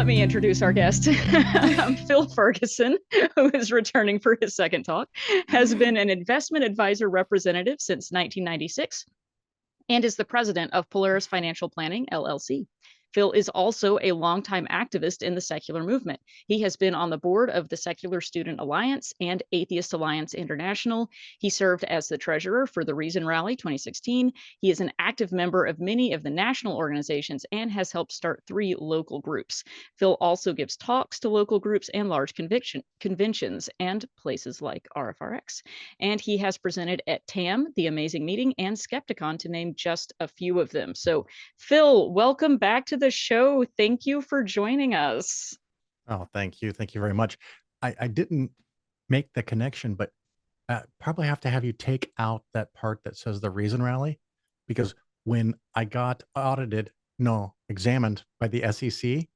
let me introduce our guest. Phil Ferguson, who is returning for his second talk, has been an investment advisor representative since 1996 and is the president of Polaris Financial Planning, LLC. Phil is also a longtime activist in the secular movement. He has been on the board of the Secular Student Alliance and Atheist Alliance International. He served as the treasurer for the Reason Rally 2016. He is an active member of many of the national organizations and has helped start 3 local groups. Phil also gives talks to local groups and large conventions and places like RfRx. And he has presented at TAM, The Amazing Meeting, and Skepticon, to name just a few of them. So, Phil, welcome back to the show. Thank you for joining us. Oh, thank you. Thank you very much. I didn't make the connection, but probably have to have you take out that part that says the Reason Rally, because when I got examined by the SEC,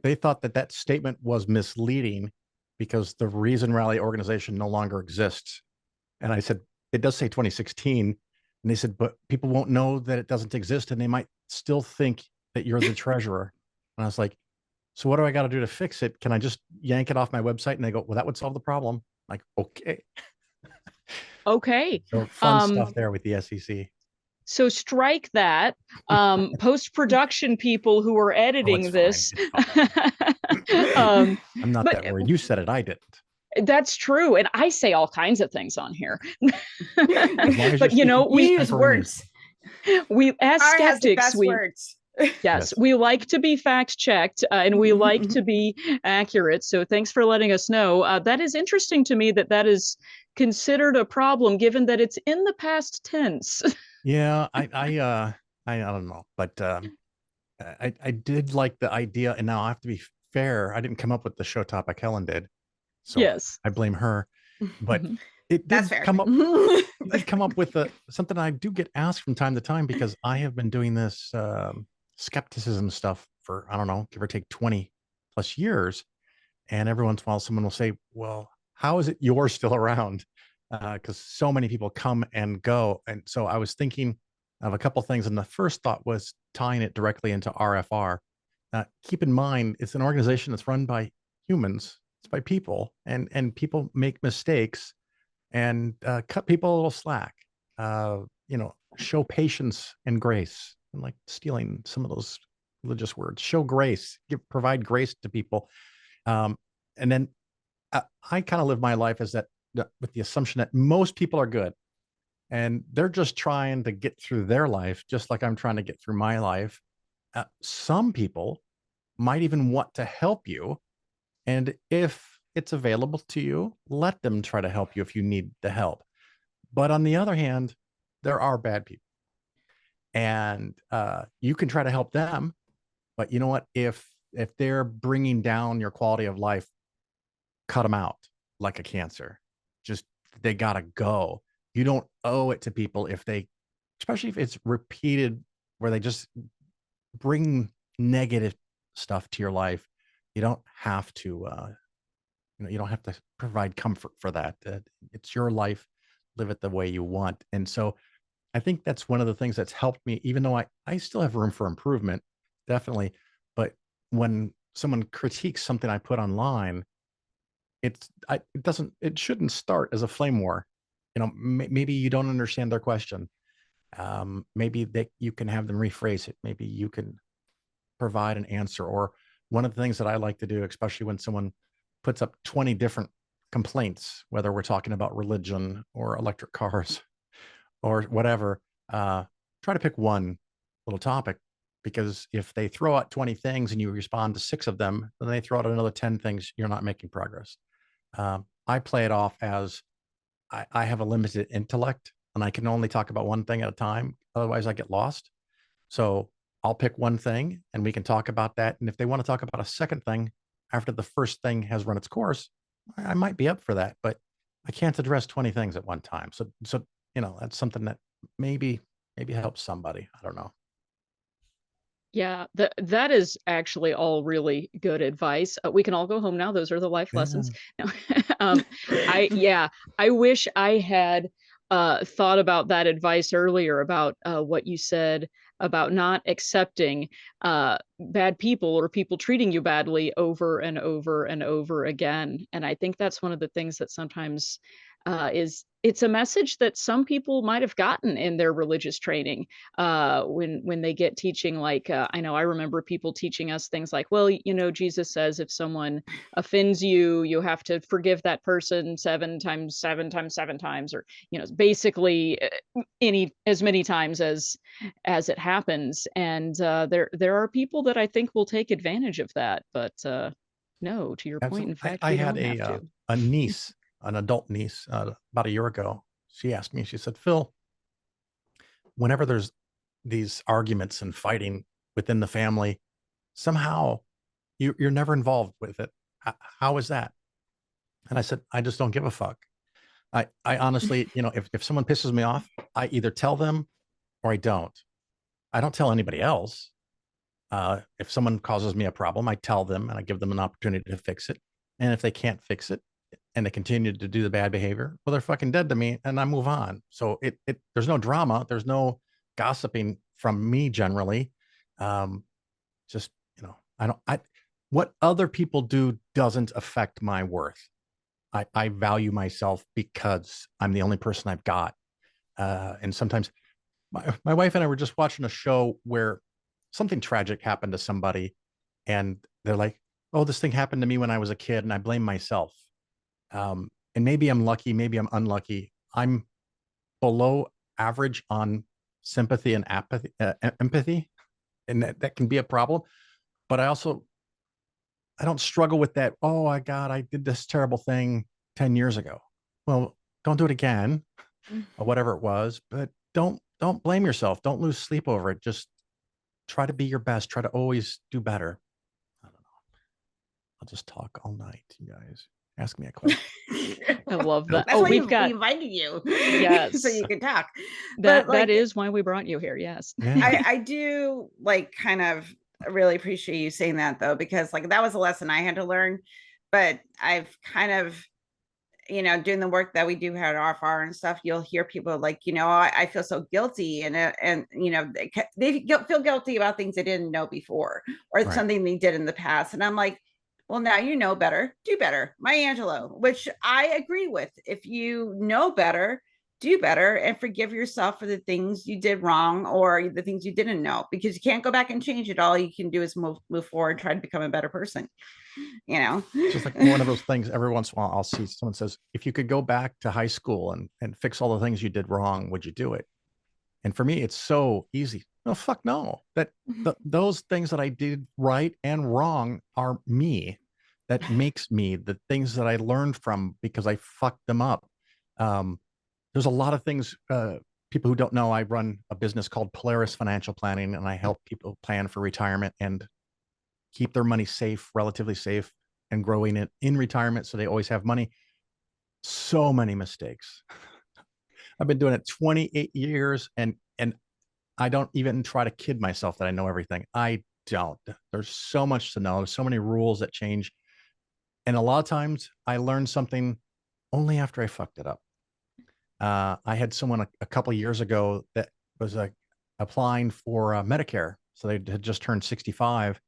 they thought that that statement was misleading because the Reason Rally organization no longer exists. And I said, it does say 2016. And they said, but people won't know that it doesn't exist and they might still think that you're the treasurer. And I was like, so what do I got to do to fix it? Can I just yank it off my website? And they go, well, that would solve the problem. I'm like, okay. Okay. So fun stuff there with the SEC. So strike that. Post-production people who are editing this. I'm not that worried. You said it. I didn't. That's true. And I say all kinds of things on here. But we use words. We, as Our skeptics, words. Yes, we like to be fact checked and we like to be accurate. So thanks for letting us know. That is interesting to me that is considered a problem, given that it's in the past tense. Yeah, I don't know, but I did like the idea, and now I have to be fair. I didn't come up with the show topic. Helen did, so yes, I blame her. But it did come up. It did come up with something I do get asked from time to time, because I have been doing this skepticism stuff for, I don't know, give or take 20 plus years, and every once in a while someone will say, "Well, how is it you're still around?" Because so many people come and go. And so I was thinking of a couple things, and the first thought was tying it directly into RFR. Keep in mind, it's an organization that's run by humans. It's by people, and people make mistakes, and cut people a little slack. Show patience and grace. I'm like stealing some of those religious words. Show grace. Provide grace to people. And then I kind of live my life as that, with the assumption that most people are good and they're just trying to get through their life, just like I'm trying to get through my life. Some people might even want to help you. And if it's available to you, let them try to help you if you need the help. But on the other hand, there are bad people. And you can try to help them. But you know what? If they're bringing down your quality of life, cut them out like a cancer. Just, they gotta go. You don't owe it to people especially if it's repeated, where they just bring negative stuff to your life. You don't have to, you don't have to provide comfort for that. It's your life. Live it the way you want. And so I think that's one of the things that's helped me, even though I still have room for improvement, definitely. But when someone critiques something I put online, it shouldn't start as a flame war. Maybe you don't understand their question. Maybe you can have them rephrase it. Maybe you can provide an answer. Or one of the things that I like to do, especially when someone puts up 20 different complaints, whether we're talking about religion or electric cars or whatever, try to pick one little topic. Because if they throw out 20 things and you respond to 6 of them, then they throw out another 10 things, you're not making progress. I play it off as I have a limited intellect and I can only talk about one thing at a time. Otherwise I get lost. So I'll pick one thing and we can talk about that. And if they want to talk about a second thing after the first thing has run its course, I might be up for that, but I can't address 20 things at one time. So that's something that maybe helps somebody. I don't know. Yeah, that is actually all really good advice. We can all go home now. Those are the life lessons. I wish I had thought about that advice earlier about what you said about not accepting bad people or people treating you badly over and over and over again. And I think that's one of the things that sometimes it's a message that some people might have gotten in their religious training when they get teaching, like I know I remember people teaching us things like, well, you know, Jesus says if someone offends you, you have to forgive that person 7 times, or, you know, basically as many times as it happens. And there are people that I think will take advantage of that, but no, to your point, in fact, I we had don't have to. a niece, an adult niece, about a year ago. She asked me, she said, Phil, whenever there's these arguments and fighting within the family, somehow you're never involved with it. How is that? And I said, I just don't give a fuck. I honestly, you know, if someone pisses me off, I either tell them or I don't. I don't tell anybody else. If someone causes me a problem, I tell them and I give them an opportunity to fix it. And if they can't fix it and they continue to do the bad behavior, well, they're fucking dead to me, and I move on. So there's no drama, there's no gossiping from me generally. Just, you know, what other people do doesn't affect my worth. I value myself because I'm the only person I've got. And sometimes my wife and I were just watching a show where something tragic happened to somebody, and they're like, oh, this thing happened to me when I was a kid and I blame myself. And maybe I'm lucky, maybe I'm unlucky. I'm below average on sympathy and apathy, empathy, and that can be a problem. But I don't struggle with that. Oh my God, I did this terrible thing 10 years ago. Well, don't do it again, or whatever it was, but don't blame yourself. Don't lose sleep over it. Just try to be your best. Try to always do better. I don't know. I'll just talk all night, you guys. Ask me a question. I love that. That's why we invited you. Yes. So you can talk. But that is why we brought you here. Yes. Yeah. I do like kind of really appreciate you saying that, though, because like that was a lesson I had to learn. But I've kind of, you know, doing the work that we do here at RfR and stuff, you'll hear people like, you know, I feel so guilty, and you know, they feel guilty about things they didn't know before, or Right. something they did in the past. And I'm like, well, now you know better, do better. Maya Angelou, which I agree with. If you know better, do better and forgive yourself for the things you did wrong or the things you didn't know, because you can't go back and change it. All you can do is move forward, try to become a better person. You know, it's just like one of those things. Every once in a while I'll see someone says, if you could go back to high school and fix all the things you did wrong, would you do it? And for me, it's so easy. No, fuck no. Those things that I did right and wrong are me. That makes me the things that I learned from because I fucked them up. There's a lot of things. People who don't know, I run a business called Polaris Financial Planning, and I help people plan for retirement and keep their money safe, relatively safe, and growing it in retirement so they always have money. So many mistakes. I've been doing it 28 years, and I don't even try to kid myself that I know everything. I don't. There's so much to know. There's so many rules that change. And a lot of times I learned something only after I fucked it up. I had someone a couple of years ago that was applying for Medicare. So they had just turned 65.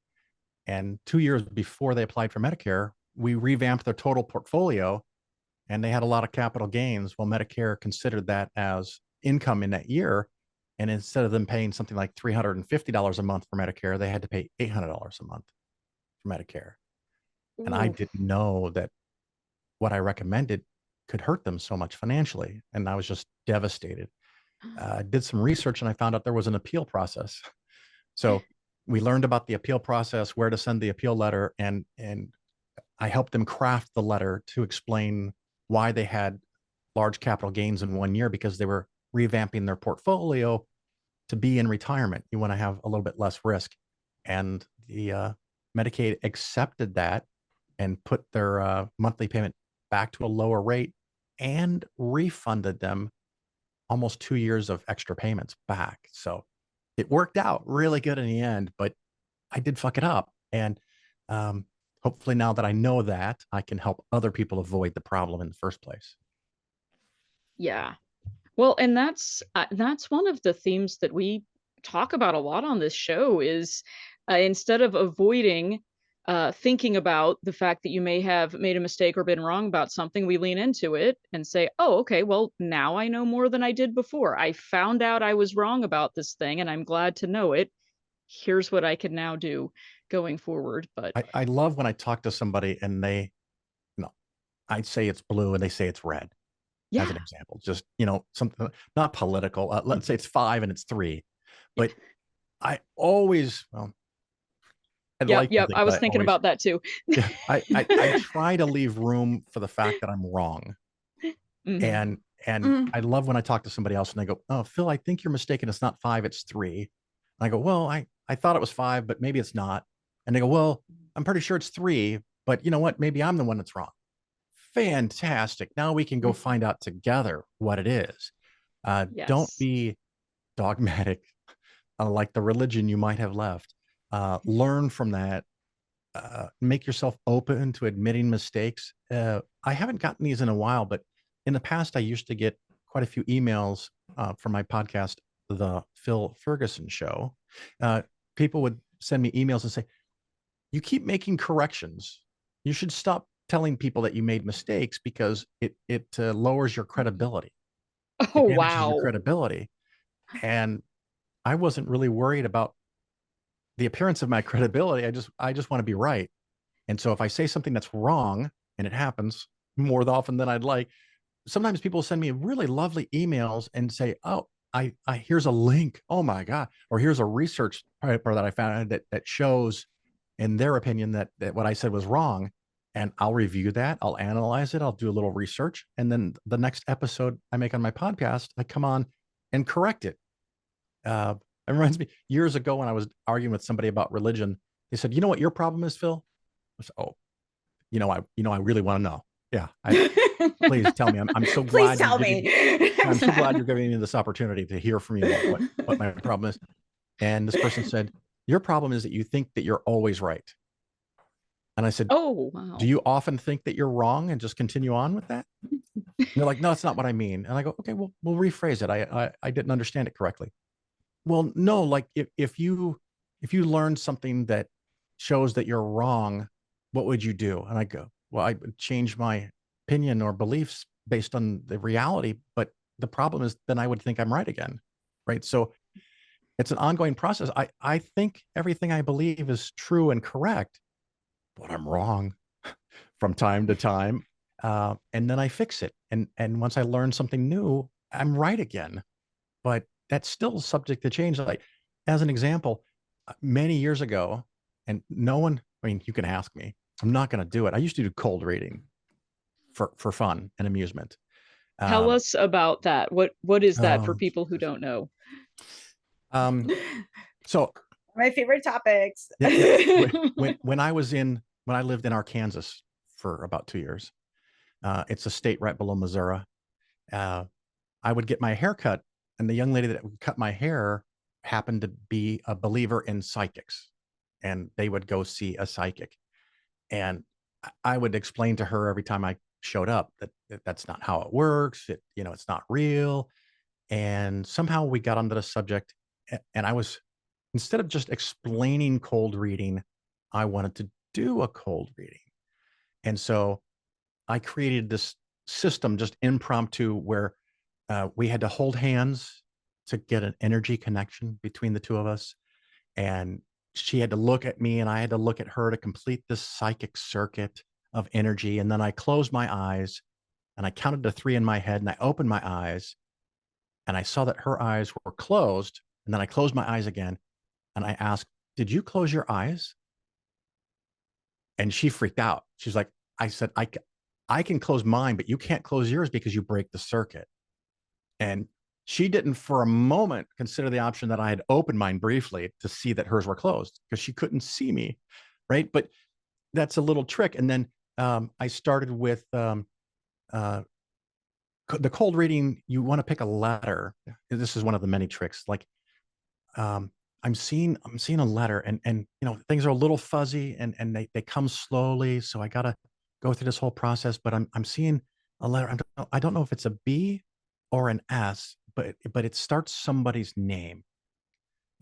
And 2 years before they applied for Medicare, we revamped their total portfolio, and they had a lot of capital gains. Well, Medicare considered that as income in that year. And instead of them paying something like $350 a month for Medicare, they had to pay $800 a month for Medicare. Ooh. And I didn't know that what I recommended could hurt them so much financially. And I was just devastated. I did some research and I found out there was an appeal process. So we learned about the appeal process, where to send the appeal letter, and I helped them craft the letter to explain why they had large capital gains in 1 year, because they were revamping their portfolio to be in retirement. You want to have a little bit less risk. And the Medicaid accepted that and put their monthly payment back to a lower rate and refunded them almost 2 years of extra payments back. So it worked out really good in the end, but I did fuck it up. And hopefully now that I know that, I can help other people avoid the problem in the first place. Yeah. Well, and that's one of the themes that we talk about a lot on this show is instead of avoiding thinking about the fact that you may have made a mistake or been wrong about something, we lean into it and say, oh, okay, well, now I know more than I did before. I found out I was wrong about this thing and I'm glad to know it. Here's what I can now do going forward. But I love when I talk to somebody and they, I'd say it's blue and they say it's red. As an example, just, something not political. Let's say it's 5 and it's 3, but I always, I was thinking about that too. Yeah, I try to leave room for the fact that I'm wrong. And I love when I talk to somebody else and they go, oh, Phil, I think you're mistaken. It's not 5, it's 3. And I go, well, I thought it was 5, but maybe it's not. And they go, well, I'm pretty sure it's 3, but you know what? Maybe I'm the one that's wrong. Fantastic. Now we can go find out together what it is. Don't be dogmatic like the religion you might have left. Learn from that. Make yourself open to admitting mistakes. I haven't gotten these in a while, but in the past, I used to get quite a few emails from my podcast, The Phil Ferguson Show. People would send me emails and say, you keep making corrections. You should stop telling people that you made mistakes because it lowers your credibility. Oh, it damages wow. your credibility. And I wasn't really worried about the appearance of my credibility. I just want to be right. And so if I say something that's wrong, and it happens more often than I'd like, sometimes people send me really lovely emails and say, oh, I here's a link. Oh my God. Or here's a research paper that I found that shows in their opinion that what I said was wrong. And I'll review that. I'll analyze it. I'll do a little research. And then the next episode I make on my podcast, I come on and correct it. It reminds me years ago when I was arguing with somebody about religion, they said, you know what your problem is, Phil? I said, oh, I really want to know. Yeah. Please tell me. I'm so glad. Please tell me. I'm so glad you're giving me this opportunity to hear from you what my problem is. And this person said, your problem is that you think that you're always right. And I said, oh, wow. Do you often think that you're wrong and just continue on with that? And they're like, no, that's not what I mean. And I go, okay, well, we'll rephrase it. I didn't understand it correctly. Well, no, like if you learn something that shows that you're wrong, what would you do? And I go, well, I would change my opinion or beliefs based on the reality. But the problem is then I would think I'm right again. Right. So it's an ongoing process. I think everything I believe is true and correct, but I'm wrong from time to time. And then I fix it. And once I learn something new, I'm right again. But that's still subject to change. Like, as an example, many years ago, and no one, I mean, you can ask me, I'm not going to do it. I used to do cold reading for fun and amusement. Tell us about that. What is that for people who don't know? So my favorite topics. when I lived in Arkansas for about 2 years, it's a state right below Missouri. I would get my hair cut, and the young lady that would cut my hair happened to be a believer in psychics, and they would go see a psychic. And I would explain to her every time I showed up that that's not how it works. It's not real. And somehow we got onto the subject, and I was, instead of just explaining cold reading, I wanted to do a cold reading. And so I created this system, just impromptu, where we had to hold hands to get an energy connection between the two of us. And she had to look at me and I had to look at her to complete this psychic circuit of energy. And then I closed my eyes and I counted to 3 in my head, and I opened my eyes and I saw that her eyes were closed. And then I closed my eyes again and I asked, did you close your eyes? And she freaked out. She's like, I said, I can close mine, but you can't close yours because you break the circuit. And she didn't for a moment consider the option that I had opened mine briefly to see that hers were closed, because she couldn't see me. Right. But that's a little trick. And then I started with the cold reading. You want to pick a letter. This is one of the many tricks. Like, I'm seeing a letter, and things are a little fuzzy and they come slowly. So I got to go through this whole process, but I'm seeing a letter. I don't know if it's a B or an S, but it starts somebody's name.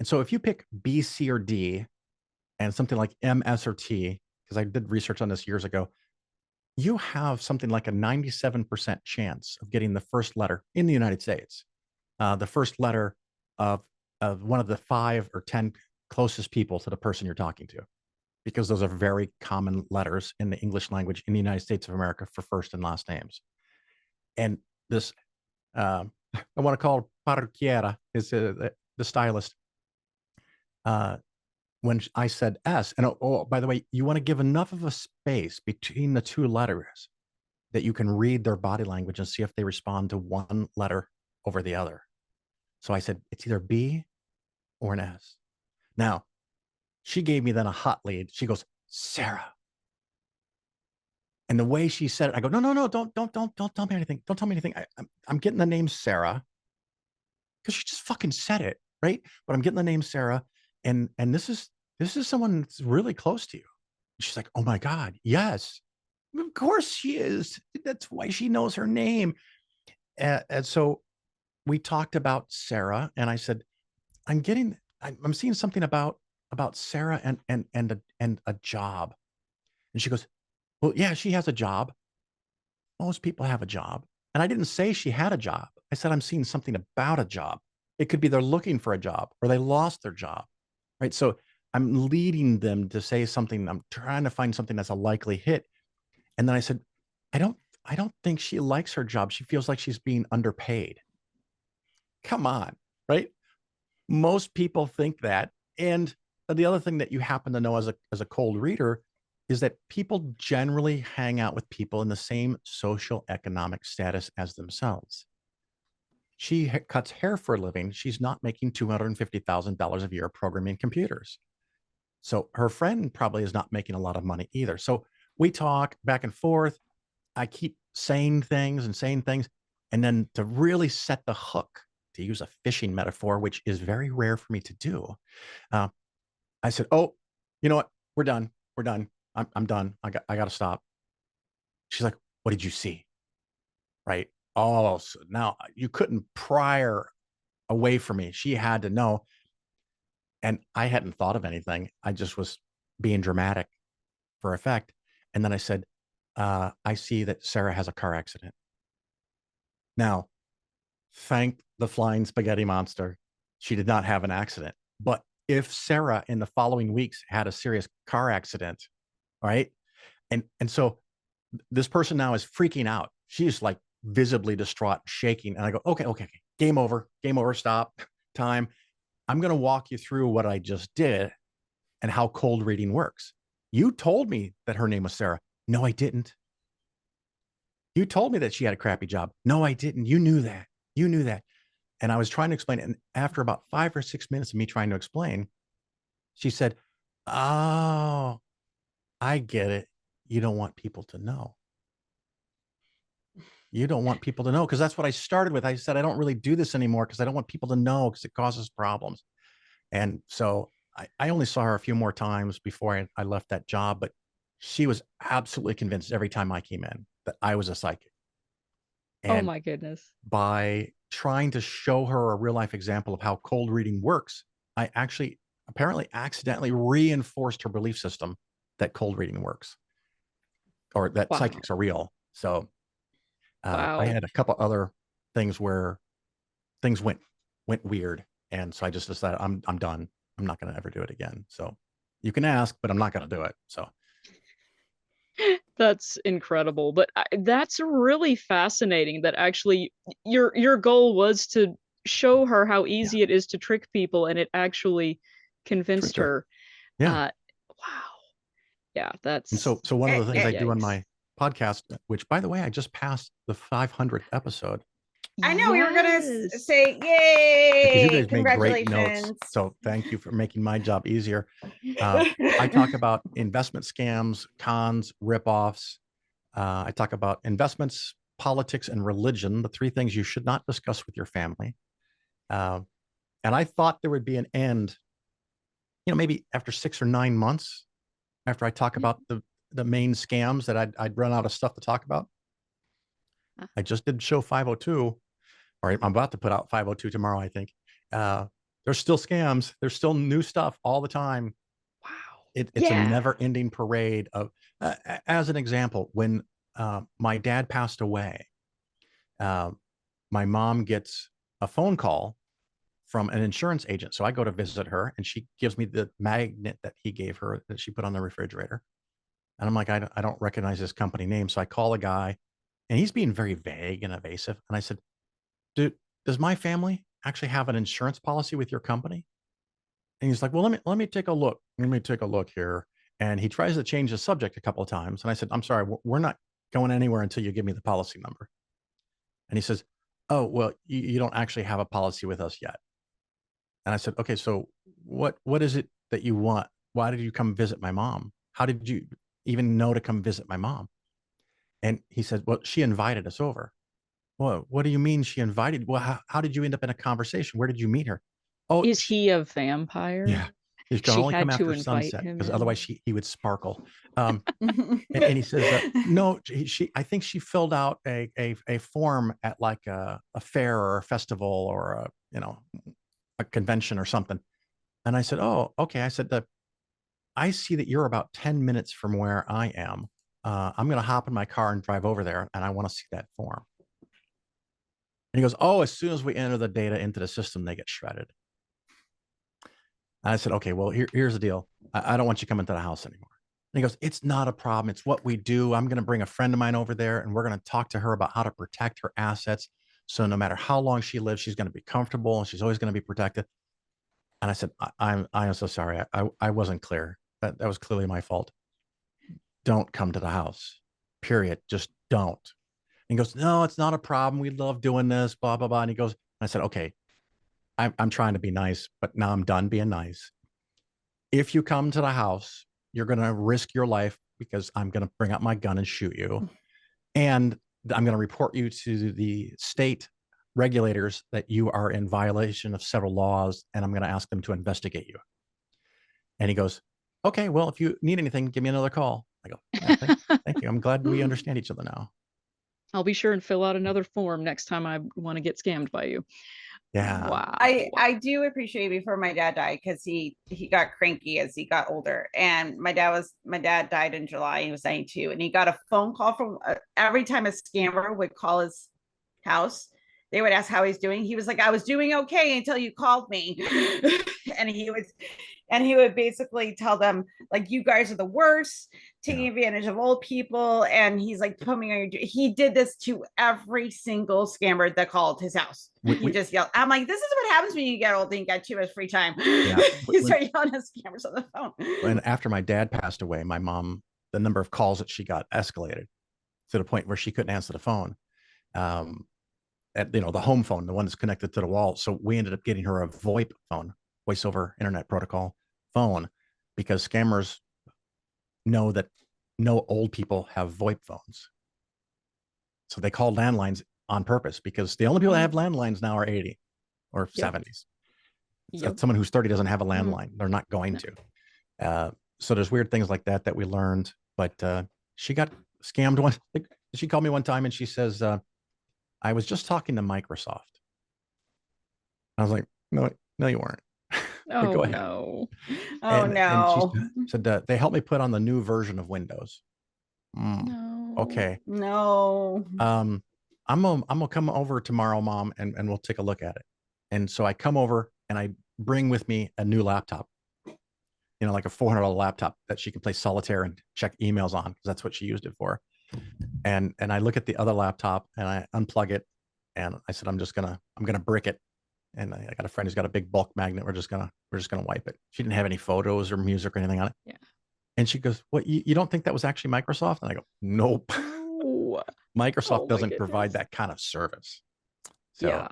And so if you pick B, C, or D and something like M, S, or T, because I did research on this years ago, you have something like a 97% chance of getting the first letter in the United States, the first letter of one of the 5 or 10 closest people to the person you're talking to, because those are very common letters in the English language in the United States of America for first and last names. And this, I want to call Parrucchiera, is the stylist. When I said S, and oh, by the way, you want to give enough of a space between the two letters that you can read their body language and see if they respond to one letter over the other. So I said, it's either B or an S. Now, she gave me then a hot lead. She goes, Sarah. And the way she said it, I go, no, don't tell me anything. Don't tell me anything. I'm getting the name Sarah because she just fucking said it, right? But I'm getting the name Sarah, and this is someone that's really close to you. She's like, oh my God, yes, of course she is. That's why she knows her name. And so we talked about Sarah, and I said, I'm seeing something about Sarah and a job. And she goes, well, yeah, she has a job. Most people have a job. And I didn't say she had a job. I said, I'm seeing something about a job. It could be they're looking for a job or they lost their job, right? So I'm leading them to say something. I'm trying to find something that's a likely hit. And then I said, I don't think she likes her job. She feels like she's being underpaid. Come on, right? Most people think that. And the other thing that you happen to know as a cold reader is that people generally hang out with people in the same social economic status as themselves. She cuts hair for a living. She's not making $250,000 a year programming computers. So her friend probably is not making a lot of money either. So we talk back and forth. I keep saying things. And then to really set the hook, to use a fishing metaphor, which is very rare for me to do, I said, oh, you know what? We're done. I'm done. I got to stop. She's like, what did you see? Right. Oh, so now you couldn't pry her away from me. She had to know. And I hadn't thought of anything. I just was being dramatic for effect. And then I said, I see that Sarah has a car accident. Now, thank the flying spaghetti monster, she did not have an accident. But if Sarah in the following weeks had a serious car accident, right? And so this person now is freaking out. She's like visibly distraught, shaking. And I go, okay, game over, stop, time. I'm going to walk you through what I just did and how cold reading works. You told me that her name was Sarah. No, I didn't. You told me that she had a crappy job. No, I didn't. You knew that. And I was trying to explain it. And after about 5 or 6 minutes of me trying to explain, she said, oh, I get it. You don't want people to know. You don't want people to know, because that's what I started with. I said, I don't really do this anymore because I don't want people to know because it causes problems. And so I only saw her a few more times before I left that job, but she was absolutely convinced every time I came in that I was a psychic. And oh my goodness. By trying to show her a real life example of how cold reading works, I actually apparently accidentally reinforced her belief system that cold reading works, or that psychics are real. So I had a couple other things where things went weird. And so I just decided I'm done. I'm not going to ever do it again. So you can ask, but I'm not going to do it. So that's incredible. But that's really fascinating that actually your goal was to show her how easy it is to trick people, and it actually convinced her. Yeah. Wow. Yeah, that's. And so one of the things I do on my podcast, which by the way, I just passed the 500th episode. I know we were going to say, yay, you guys congratulations. made great notes. So thank you for making my job easier. I talk about investment scams, cons, ripoffs. I talk about investments, politics, and religion, the 3 things you should not discuss with your family. And I thought there would be an end, maybe after 6 or 9 months after I talk about the main scams, that I'd run out of stuff to talk about. I just did show 502, or I'm about to put out 502 tomorrow, I think. There's still scams. There's still new stuff all the time. Wow. It's a never-ending parade of, as an example, when my dad passed away, my mom gets a phone call from an insurance agent. So I go to visit her, and she gives me the magnet that he gave her that she put on the refrigerator. And I'm like, I don't recognize this company name. So I call a guy, and he's being very vague and evasive. And I said, dude, does my family actually have an insurance policy with your company? And he's like, well, let me take a look. Let me take a look here. And he tries to change the subject a couple of times. And I said, I'm sorry, we're not going anywhere until you give me the policy number. And he says, oh, well, you don't actually have a policy with us yet. And I said, okay, so what is it that you want? Why did you come visit my mom? How did you even know to come visit my mom? And he said, well, she invited us over. Well, what do you mean she invited? Well, how did you end up in a conversation? Where did you meet her? Oh, is he a vampire? Yeah. He can She only come had to after invite sunset him because in. otherwise he would sparkle. And he says, no, I think she filled out a form at like a fair or a festival or a convention or something. And I said, oh, okay. I said, I see that you're about 10 minutes from where I am. I'm going to hop in my car and drive over there, and I want to see that form. And he goes, oh, as soon as we enter the data into the system, they get shredded. And I said, okay, well, here's the deal. I don't want you coming to the house anymore. And he goes, it's not a problem. It's what we do. I'm going to bring a friend of mine over there, and we're going to talk to her about how to protect her assets. So no matter how long she lives, she's going to be comfortable, and she's always going to be protected. And I said, I am so sorry. I wasn't clear. That was clearly my fault. Don't come to the house, period. Just don't. And he goes, no, it's not a problem. We love doing this, blah, blah, blah. And he goes, I said, okay, I'm trying to be nice, but now I'm done being nice. If you come to the house, you're going to risk your life because I'm going to bring out my gun and shoot you. And I'm going to report you to the state regulators that you are in violation of several laws, and I'm going to ask them to investigate you. And he goes, okay, well, if you need anything, give me another call. I go, yeah, thank you. I'm glad we understand each other now. I'll be sure and fill out another form next time I want to get scammed by you. Yeah. Wow. I do appreciate before my dad died, because he got cranky as he got older. And my dad died in July. He was 92, and he got a phone call from every time a scammer would call his house, they would ask how he's doing. He was like, I was doing okay until you called me. and he would basically tell them, like, you guys are the worst, taking advantage of old people. And he's like, he did this to every single scammer that called his house. He just yelled. I'm like, this is what happens when you get old and you got too much free time. Yeah. You start yelling at scammers on the phone. And after my dad passed away, my mom, the number of calls that she got escalated to the point where she couldn't answer the phone. At the home phone, the one that's connected to the wall. So we ended up getting her a VoIP phone, voice over internet protocol phone, because scammers know that no old people have VoIP phones. So they call landlines on purpose, because the only people that have landlines now are 80 or 70s. So someone who's 30 doesn't have a landline. They're not going to. So there's weird things like that we learned. But she got scammed once. She called me one time and she says, I was just talking to Microsoft. I was like, no, you weren't. Oh, go ahead. No. And she said, they helped me put on the new version of Windows. No. Okay. No. I'm gonna come over tomorrow, Mom, and we'll take a look at it. And so I come over and I bring with me a new laptop, like a $400 laptop that she can play solitaire and check emails on, because that's what she used it for. And I look at the other laptop and I unplug it, and I said, I'm gonna brick it. And I got a friend who's got a big bulk magnet. We're just gonna wipe it. She didn't have any photos or music or anything on it. Yeah. And she goes, what, you don't think that was actually Microsoft? And I go, nope. Oh. Microsoft doesn't provide that kind of service. So. Yeah.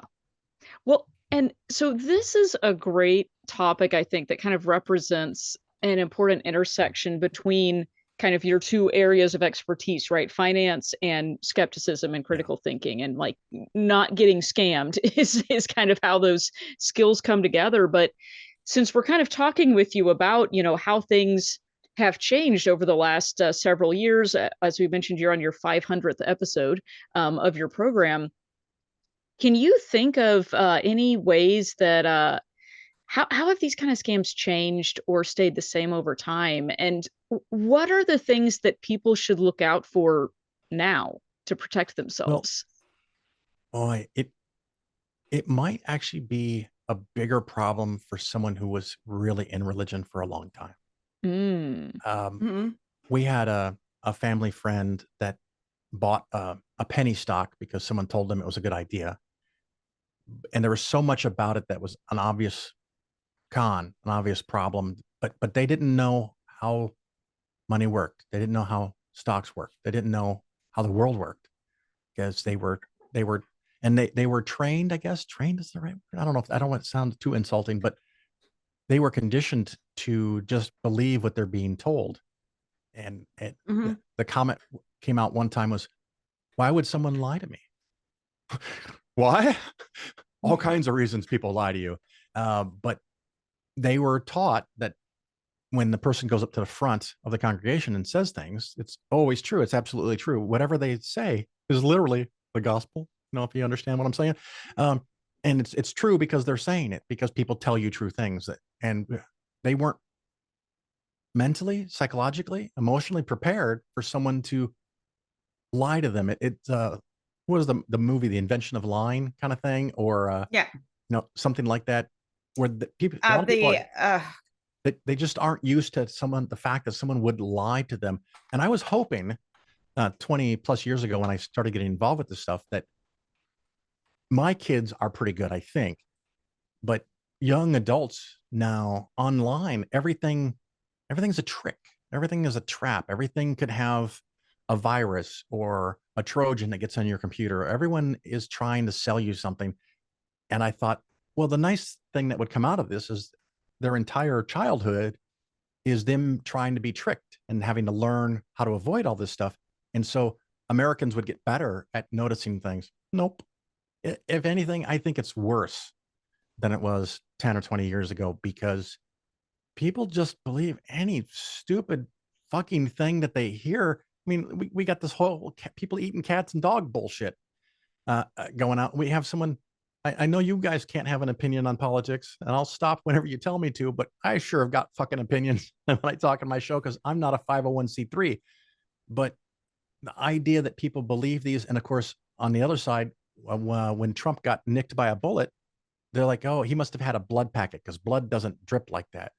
Well, and so this is a great topic, I think, that kind of represents an important intersection between kind of your two areas of expertise, right? Finance and skepticism and critical thinking, and like not getting scammed is kind of how those skills come together. But since we're kind of talking with you about, how things have changed over the last several years, as we mentioned, you're on your 500th episode of your program. Can you think of any ways that how have these kind of scams changed or stayed the same over time? And what are the things that people should look out for now to protect Well, themselves? boy, it might actually be a bigger problem for someone who was really in religion for a long time. Mm. Mhm. We had a family friend that bought a penny stock because someone told them it was a good idea, and there was so much about it that was an obvious an obvious problem. But they didn't know how money worked. They didn't know how stocks worked. They didn't know how the world worked because they were and they were trained. I guess trained is the right word. I don't know if I don't want to sound too insulting, but they were conditioned to just believe what they're being told. And Mhm. the comment came out one time was, "Why would someone lie to me?" Why? All kinds of reasons people lie to you. But they were taught that when the person goes up to the front of the congregation and says things, it's always true. It's absolutely true. Whatever they say is literally the gospel. If you understand what I'm saying. Um, and it's true because they're saying it, because people tell you true things and they weren't mentally, psychologically, emotionally prepared for someone to lie to them. What was the movie, The Invention of Lying kind of thing, or Yeah. something like that, where a lot of people The are, they just aren't used to the fact that someone would lie to them. And I was hoping 20 plus years ago when I started getting involved with this stuff that my kids are pretty good, I think, but young adults now online, everything's a trick. Everything is a trap. Everything could have a virus or a Trojan that gets on your computer. Everyone is trying to sell you something. And I thought, well, the nice thing that would come out of this is their entire childhood is them trying to be tricked and having to learn how to avoid all this stuff. And so Americans would get better at noticing things. Nope. If anything, I think it's worse than it was 10 or 20 years ago, because people just believe any stupid fucking thing that they hear. I mean, we got this whole people eating cats and dog bullshit going out. We have someone, I know you guys can't have an opinion on politics, and I'll stop whenever you tell me to, but I sure have got fucking opinions when I talk on my show because I'm not a 501c3. But the idea that people believe these, and of course, on the other side, when Trump got nicked by a bullet, they're like, oh, he must have had a blood packet because blood doesn't drip like that.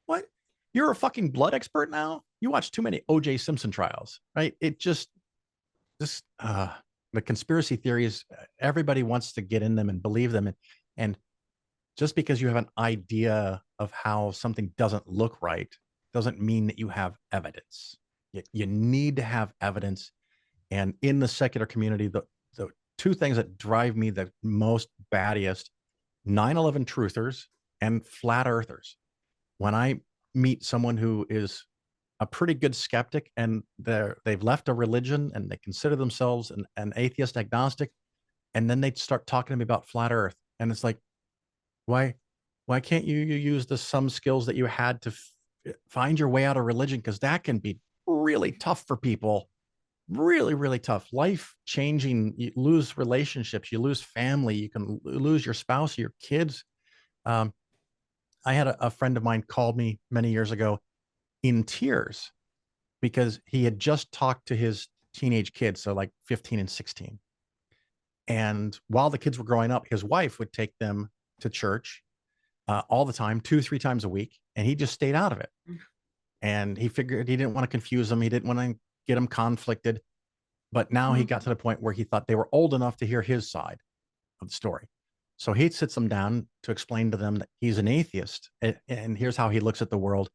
What? You're a fucking blood expert now? You watch too many OJ Simpson trials, right? It just this the conspiracy theories, everybody wants to get in them and believe them, and just because you have an idea of how something doesn't look right doesn't mean that you have evidence. You need to have evidence. And in the secular community, the two things that drive me the most baddest: 9/11 truthers and flat earthers. When I meet someone who is a pretty good skeptic and they've left a religion and they consider themselves an atheist agnostic, and then they start talking to me about flat earth, and it's like, why can't you use some skills that you had to find your way out of religion, because that can be really tough for people, really really tough, life changing. You lose relationships, you lose family, you can lose your spouse, your kids. um, I had a friend of mine called me many years ago in tears because he had just talked to his teenage kids, so like 15 and 16. And while the kids were growing up, his wife would take them to church all the time, 2, 3 times a week, and he just stayed out of it. And he figured he didn't want to confuse them. He didn't want to get them conflicted. But now he got to the point where he thought they were old enough to hear his side of the story. So he sits them down to explain to them that he's an atheist, and here's how he looks at the world.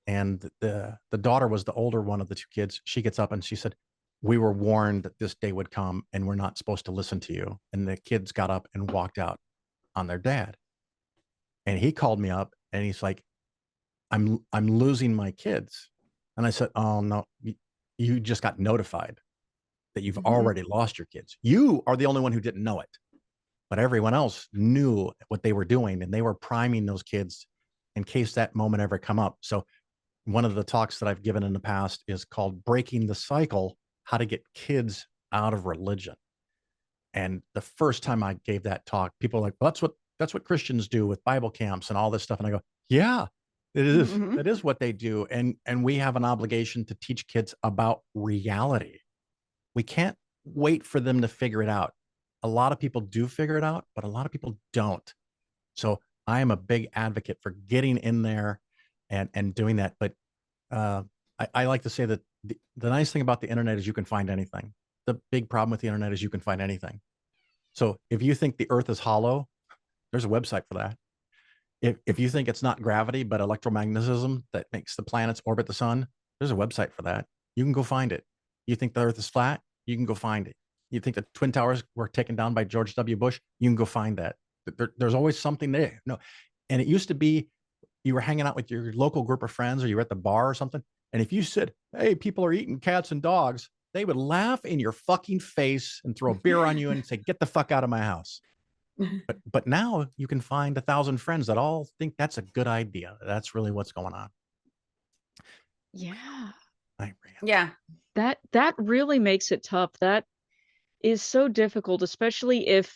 And the daughter was the older one of the two kids. She gets up and she said, we were warned that this day would come and we're not supposed to listen to you. And the kids got up and walked out on their dad. And he called me up and he's like, I'm losing my kids. And I said, oh no, you just got notified that you've already lost your kids. You are the only one who didn't know it, but everyone else knew what they were doing, and they were priming those kids in case that moment ever come up. So one of the talks that I've given in the past is called Breaking the Cycle: How to Get Kids Out of Religion. And the first time I gave that talk, people were like, well, that's what Christians do with Bible camps and all this stuff. And I go, yeah, it is. Mm-hmm. That is what they do. And we have an obligation to teach kids about reality. We can't wait for them to figure it out. A lot of people do figure it out, but a lot of people don't. So I am a big advocate for getting in there and doing that. But I like to say that the nice thing about the internet is you can find anything. The big problem with the internet is you can find anything. So if you think the earth is hollow, there's a website for that. If you think it's not gravity, but electromagnetism that makes the planets orbit the sun, there's a website for that. You can go find it. You think the earth is flat, you can go find it. You think the Twin Towers were taken down by George W. Bush, you can go find that. There's always something there. No, and it used to be you were hanging out with your local group of friends or you were at the bar or something. And if you said, hey, people are eating cats and dogs, they would laugh in your fucking face and throw a beer on you and say, get the fuck out of my house. But now you can find 1,000 friends that all think that's a good idea. That's really what's going on. Yeah. Yeah. That really makes it tough. That is so difficult, especially if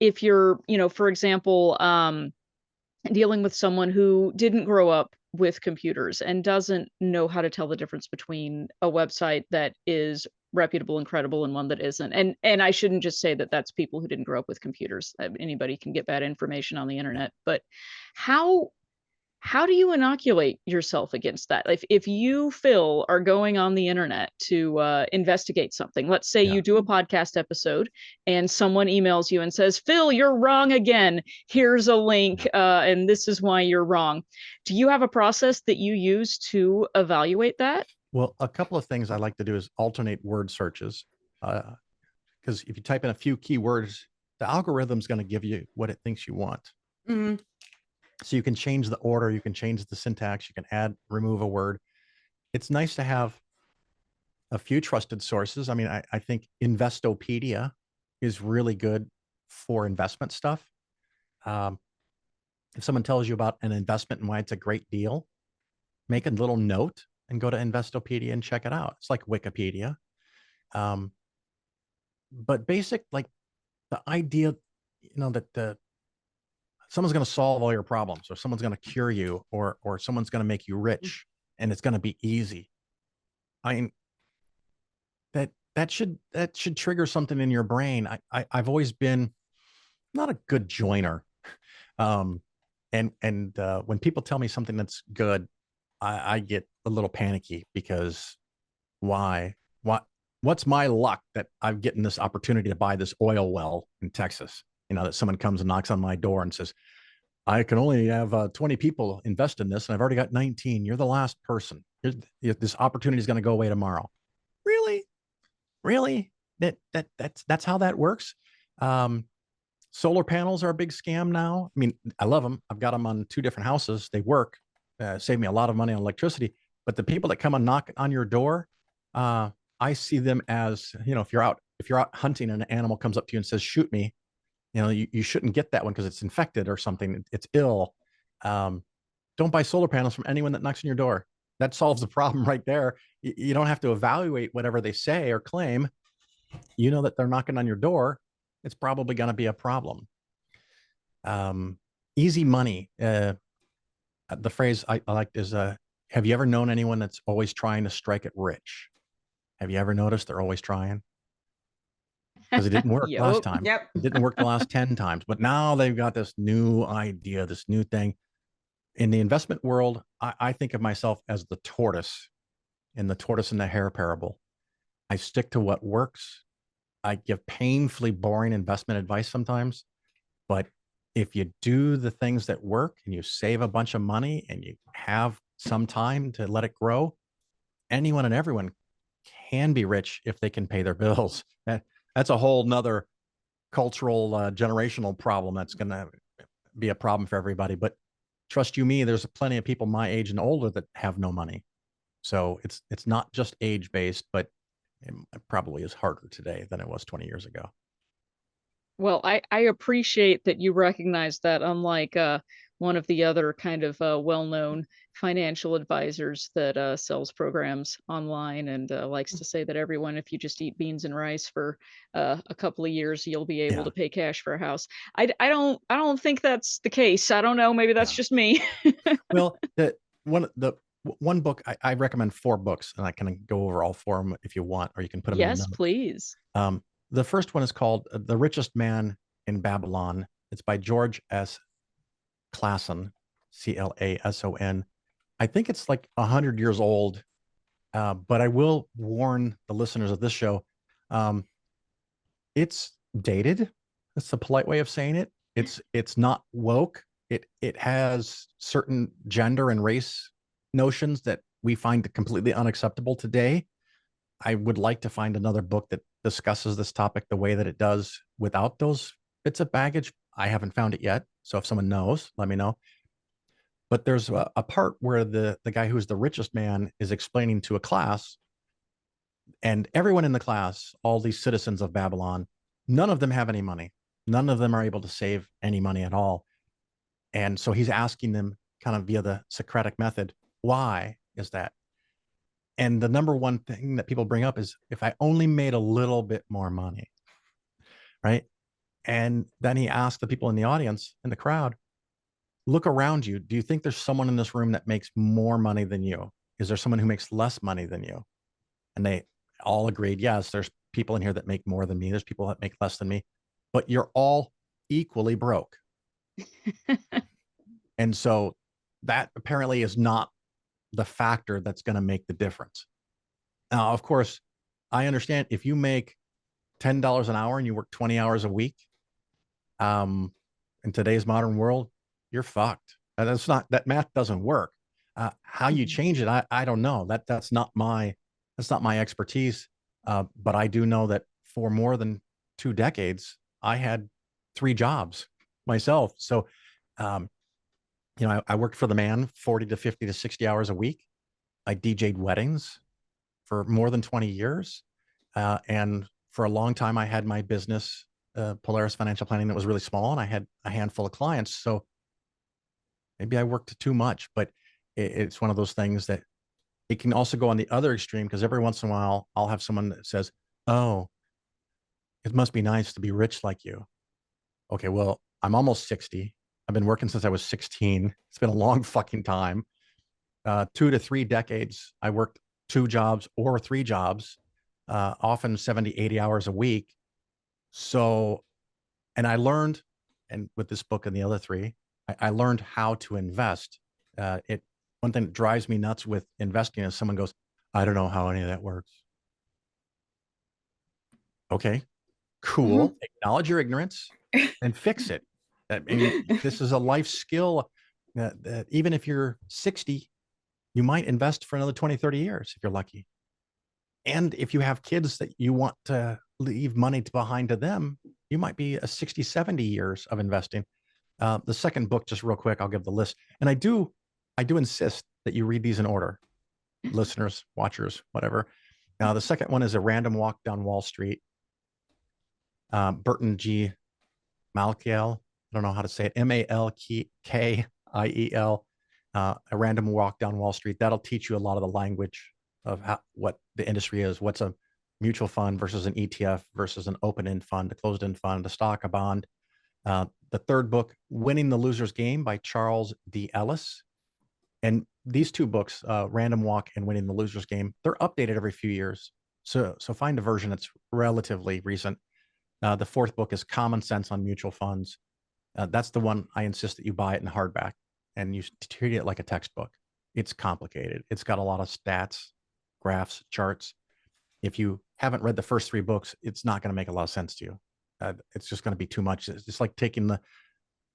you're, for example, dealing with someone who didn't grow up with computers and doesn't know how to tell the difference between a website that is reputable and credible and one that isn't. And I shouldn't just say that that's people who didn't grow up with computers. Anybody can get bad information on the internet, but how do you inoculate yourself against that? If you, Phil, are going on the internet to investigate something, let's say you do a podcast episode and someone emails you and says, Phil, you're wrong again. Here's a link, and this is why you're wrong. Do you have a process that you use to evaluate that? Well, a couple of things I like to do is alternate word searches. Because if you type in a few keywords, the algorithm's going to give you what it thinks you want. Mm-hmm. So you can change the order, you can change the syntax, you can add, remove a word. It's nice to have a few trusted sources. I mean, I think Investopedia is really good for investment stuff. If someone tells you about an investment and why it's a great deal, make a little note and go to Investopedia and check it out. It's like Wikipedia. But basic, like the idea, that someone's going to solve all your problems, or someone's going to cure you, or someone's going to make you rich and it's going to be easy. I mean, that should trigger something in your brain. I've always been not a good joiner. And when people tell me something that's good, I get a little panicky because what's my luck that I'm getting this opportunity to buy this oil well in Texas? That someone comes and knocks on my door and says, I can only have 20 people invest in this, and I've already got 19. You're the last person. This opportunity is going to go away tomorrow. Really? That's how that works. Solar panels are a big scam now. I mean, I love them. I've got them on 2 different houses. They work, save me a lot of money on electricity. But the people that come and knock on your door, I see them as, if you're out hunting and an animal comes up to you and says, shoot me, you shouldn't get that one because it's infected or something. It's ill. Don't buy solar panels from anyone that knocks on your door. That solves the problem right there. You don't have to evaluate whatever they say or claim. That they're knocking on your door. It's probably going to be a problem. Easy money. The phrase I like is, have you ever known anyone that's always trying to strike it rich? Have you ever noticed they're always trying? Because it didn't work last time. Yep. It didn't work the last 10 times. But now they've got this new idea, this new thing. In the investment world, I think of myself as the tortoise in the tortoise and the hare parable. I stick to what works. I give painfully boring investment advice sometimes. But if you do the things that work and you save a bunch of money and you have some time to let it grow, anyone and everyone can be rich if they can pay their bills. That's a whole nother cultural, generational problem that's going to be a problem for everybody. But trust you me, there's plenty of people my age and older that have no money. So it's not just age based, but it probably is harder today than it was 20 years ago. Well, I appreciate that you recognize that, unlike one of the other kind of well-known financial advisors that sells programs online and likes to say that everyone, if you just eat beans and rice for a couple of years, you'll be able to pay cash for a house. I don't think that's the case. I don't know. Maybe that's just me. Well, the one book I recommend 4 books, and I can go over all 4 of them if you want, or you can put them in the Yes, notes. please. The first one is called The Richest Man in Babylon. It's by George S. Clason, Clason. I think it's like 100 years old, but I will warn the listeners of this show, it's dated. That's a polite way of saying it. It's not woke. It has certain gender and race notions that we find completely unacceptable today. I would like to find another book that discusses this topic the way that it does without those bits of baggage. I haven't found it yet. So if someone knows, let me know. But there's a part where the guy who's the richest man is explaining to a class, and everyone in the class, all these citizens of Babylon, none of them have any money. None of them are able to save any money at all. And so he's asking them kind of via the Socratic method, why is that? And the number one thing that people bring up is, if I only made a little bit more money, right? And then he asked the people in the audience, in the crowd, look around you. Do you think there's someone in this room that makes more money than you? Is there someone who makes less money than you? And they all agreed, yes, there's people in here that make more than me. There's people that make less than me, but you're all equally broke. And so that apparently is not the factor that's going to make the difference. Now, of course, I understand if you make $10 an hour and you work 20 hours a week, in today's modern world, you're fucked. That's not, that math doesn't work. How you change it, I don't know. That's not my expertise. But I do know that for more than 2 decades, I had 3 jobs myself. So, I worked for the man 40 to 50 to 60 hours a week. I DJ'd weddings for more than 20 years. And for a long time, I had my business, Polaris Financial Planning, that was really small, and I had a handful of clients. So maybe I worked too much, but it's one of those things that it can also go on the other extreme, because every once in a while I'll have someone that says, oh, it must be nice to be rich like you. Okay, well, I'm almost 60. I've been working since I was 16. It's been a long fucking time. 2 to 3 decades. I worked 2 jobs or 3 jobs, often 70, 80 hours a week. So, and I learned, and with this book and the other 3, I learned how to invest. One thing that drives me nuts with investing is someone goes, I don't know how any of that works. Okay, cool. Acknowledge your ignorance and fix it. I mean, this is a life skill that even if you're 60, you might invest for another 20, 30 years if you're lucky. And if you have kids that you want to leave money behind to them, you might be a 60, 70 years of investing. The second book, just real quick, I'll give the list. And I do insist that you read these in order, listeners, watchers, whatever. The second one is A Random Walk Down Wall Street. Burton G. Malkiel, I don't know how to say it, Malkiel, A Random Walk Down Wall Street. That'll teach you a lot of the language of what the industry is, what's a mutual fund versus an ETF versus an open-end fund, a closed-end fund, a stock, a bond. The third book, Winning the Loser's Game by Charles D. Ellis. And these 2 books, Random Walk and Winning the Loser's Game, they're updated every few years. So find a version that's relatively recent. The fourth book is Common Sense on Mutual Funds. That's the one I insist that you buy it in hardback and you treat it like a textbook. It's complicated. It's got a lot of stats, graphs, charts. If you haven't read the first 3 books, it's not going to make a lot of sense to you. It's just going to be too much. It's just like taking the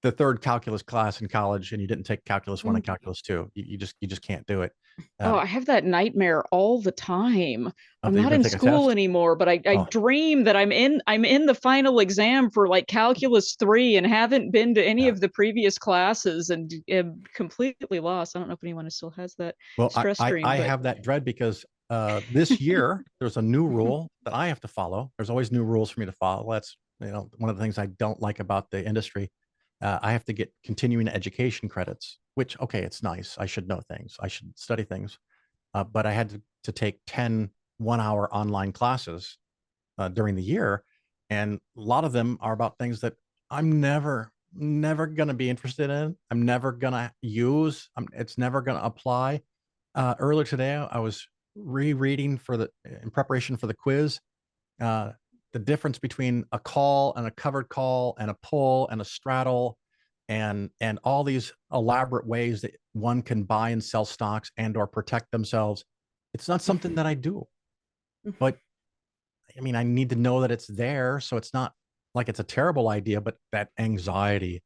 3rd calculus class in college and you didn't take calculus 1 and calculus 2. You just can't do it. Oh, I have that nightmare all the time. I'm not in take a school test? anymore, but I dream that I'm in the final exam for like calculus 3 and haven't been to any of the previous classes and am completely lost. I don't know if anyone still has that stress dream. I have that dread because this year there's a new rule that I have to follow. There's always new rules for me to follow. That's one of the things I don't like about the industry, I have to get continuing education credits, which, okay, it's nice. I should know things. I should study things. But I had to take 10 one-hour online classes during the year. And a lot of them are about things that I'm never going to be interested in. I'm never going to use. It's never going to apply. Earlier today, I was rereading in preparation for the quiz, the difference between a call and a covered call and a pull and a straddle and all these elaborate ways that one can buy and sell stocks and or protect themselves. It's not something that I do, but I mean, I need to know that it's there. So it's not like it's a terrible idea, but that anxiety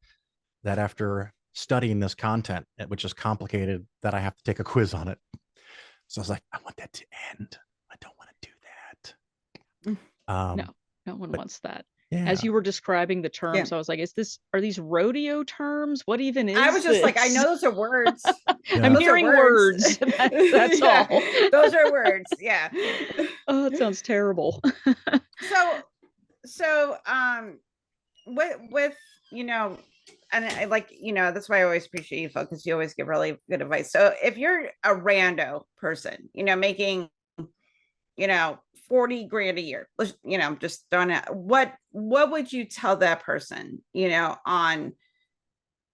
that after studying this content, which is complicated, that I have to take a quiz on it. So I was like, I want that to end. I don't want to do that. No one wants that. Yeah. As you were describing the terms, I was like, are these rodeo terms? What even is I was just this? like, I know those are words. I'm hearing words. That's Yeah, all. Those are words. Yeah. Oh, it sounds terrible. So with and I like, that's why I always appreciate you, Phil, because you always give really good advice. So if you're a rando person, making 40 grand a year, just throwing out, what would you tell that person, on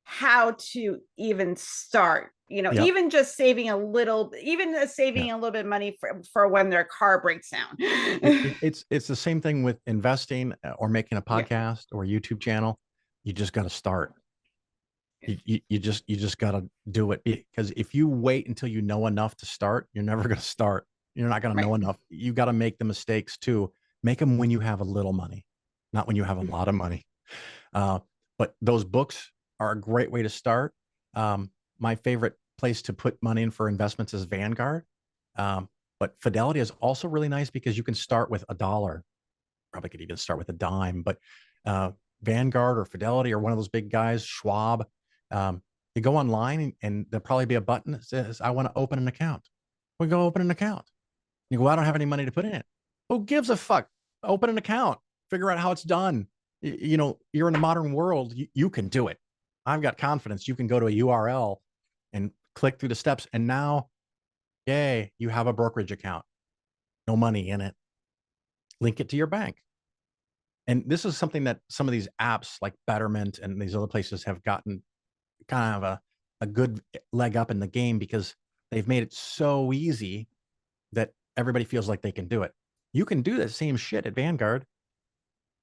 how to even start, even just saving a little bit of money for when their car breaks down? It's the same thing with investing or making a podcast or a YouTube channel. You just got to start. You just got to do it, because if you wait until you know enough to start, you're never going to start. You're not going to know enough. You got to make the mistakes too. Make them when you have a little money, not when you have a lot of money. But those books are a great way to start. My favorite place to put money in for investments is Vanguard. But Fidelity is also really nice because you can start with $1. Probably could even start with a dime, but Vanguard or Fidelity or one of those big guys, Schwab, you go online and there'll probably be a button that says, I want to open an account. We go open an account. You go, I don't have any money to put in it. Who gives a fuck? Open an account, figure out how it's done. You're in the modern world. You can do it. I've got confidence. You can go to a URL and click through the steps. And now, yay, you have a brokerage account. No money in it. Link it to your bank. And this is something that some of these apps like Betterment and these other places have gotten kind of a good leg up in the game, because they've made it so easy that everybody feels like they can do it. You can do the same shit at Vanguard.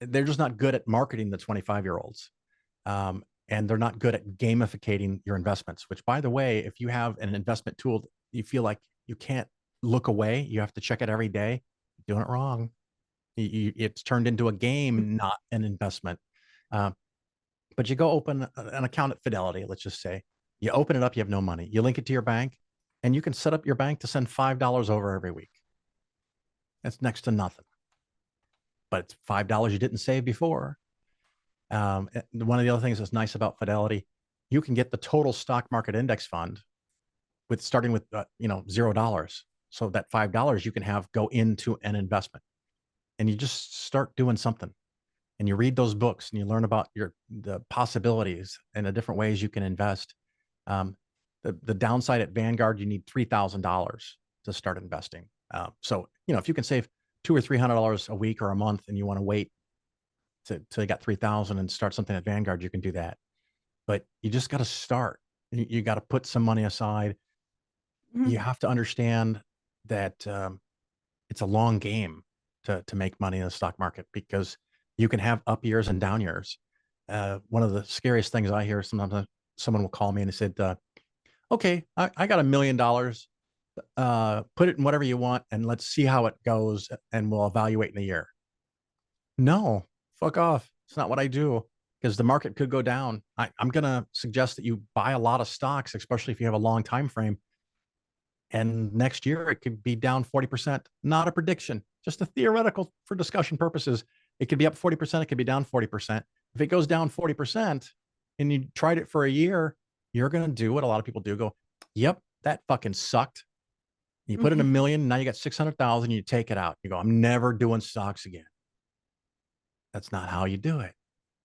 They're just not good at marketing the 25-year-olds. And they're not good at gamificating your investments, which, by the way, if you have an investment tool, you feel like you can't look away, you have to check it every day, you're doing it wrong. It's turned into a game, not an investment. But you go open an account at Fidelity, let's just say. You open it up, you have no money. You link it to your bank, and you can set up your bank to send $5 over every week. That's next to nothing. But it's $5 you didn't save before. One of the other things that's nice about Fidelity, you can get the total stock market index fund starting with $0. So that $5 you can have go into an investment, and you just start doing something. And you read those books and you learn about the possibilities and the different ways you can invest. The downside at Vanguard, you need $3,000 to start investing. So if you can save $200 or $300 a week or a month, and you want to wait till you got 3,000 and start something at Vanguard, you can do that. But you just got to start. You got to put some money aside. You have to understand that it's a long game to make money in the stock market, because you can have up years and down years. One of the scariest things I hear, sometimes someone will call me and they said, okay, I got $1 million. Put it in whatever you want and let's see how it goes, and we'll evaluate in a year. No, fuck off. It's not what I do, because the market could go down. I'm going to suggest that you buy a lot of stocks, especially if you have a long time frame. And next year it could be down 40%. Not a prediction, just a theoretical for discussion purposes. It could be up 40%. It could be down 40%. If it goes down 40% and you tried it for a year, you're going to do what a lot of people do. Go, yep, that fucking sucked. You put in $1 million. Now you got 600,000. You take it out. You go, I'm never doing stocks again. That's not how you do it.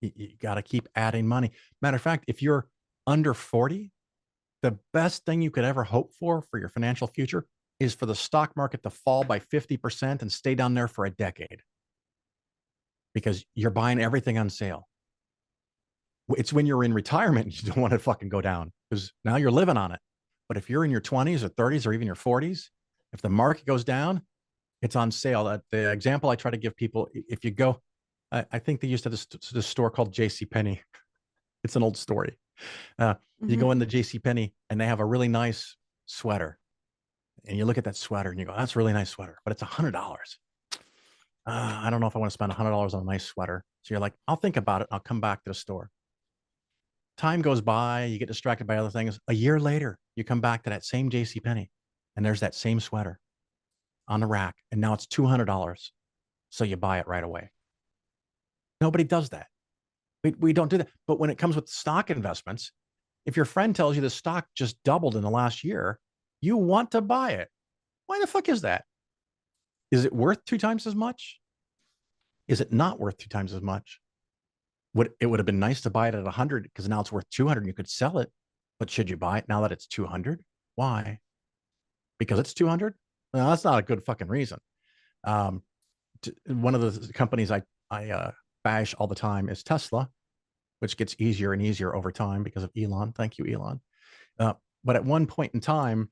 You got to keep adding money. Matter of fact, if you're under 40, the best thing you could ever hope for your financial future is for the stock market to fall by 50% and stay down there for a decade, because you're buying everything on sale. It's when you're in retirement, you don't want to fucking go down, because now you're living on it. But if you're in your 20s or 30s or even your 40s, if the market goes down, it's on sale. The example I try to give people, if you go, I think they used to have this store called JCPenney. It's an old story. You go in the JCPenney and they have a really nice sweater. And you look at that sweater and you go, that's a really nice sweater, but it's $100. I don't know if I want to spend $100 on a nice sweater. So you're like, I'll think about it. I'll come back to the store. Time goes by, you get distracted by other things. A year later, you come back to that same JCPenney and there's that same sweater on the rack. And now it's $200. So you buy it right away. Nobody does that. We don't do that. But when it comes with stock investments, if your friend tells you the stock just doubled in the last year, you want to buy it. Why the fuck is that? Is it worth 2 times as much? Is it not worth 2 times as much? It would have been nice to buy it at 100 because now it's worth 200 and you could sell it. But should you buy it now that it's 200? Why? Because it's 200? No, that's not a good fucking reason. One of the companies I bash all the time is Tesla, which gets easier and easier over time because of Elon. Thank you, Elon. But at one point in time,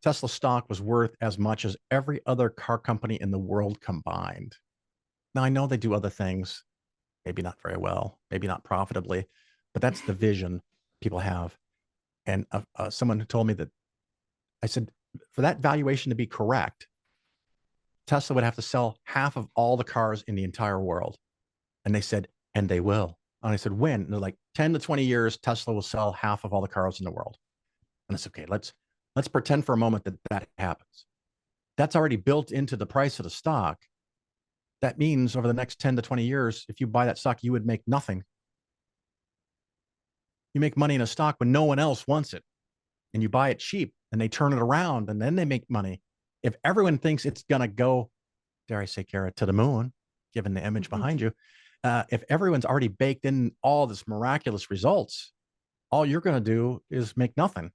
Tesla stock was worth as much as every other car company in the world combined. Now, I know they do other things, maybe not very well, maybe not profitably, but that's the vision people have. And someone told me that, I said, for that valuation to be correct, Tesla would have to sell half of all the cars in the entire world. And they said, and they will. And I said, when? And they're like, 10 to 20 years, Tesla will sell half of all the cars in the world. And I said, okay, let's pretend for a moment that happens. That's already built into the price of the stock. That means over the next 10 to 20 years, if you buy that stock, you would make nothing. You make money in a stock when no one else wants it. And you buy it cheap and they turn it around and then they make money. If everyone thinks it's going to go, dare I say, Kara, to the moon, given the image behind you, if everyone's already baked in all this miraculous results, all you're going to do is make nothing.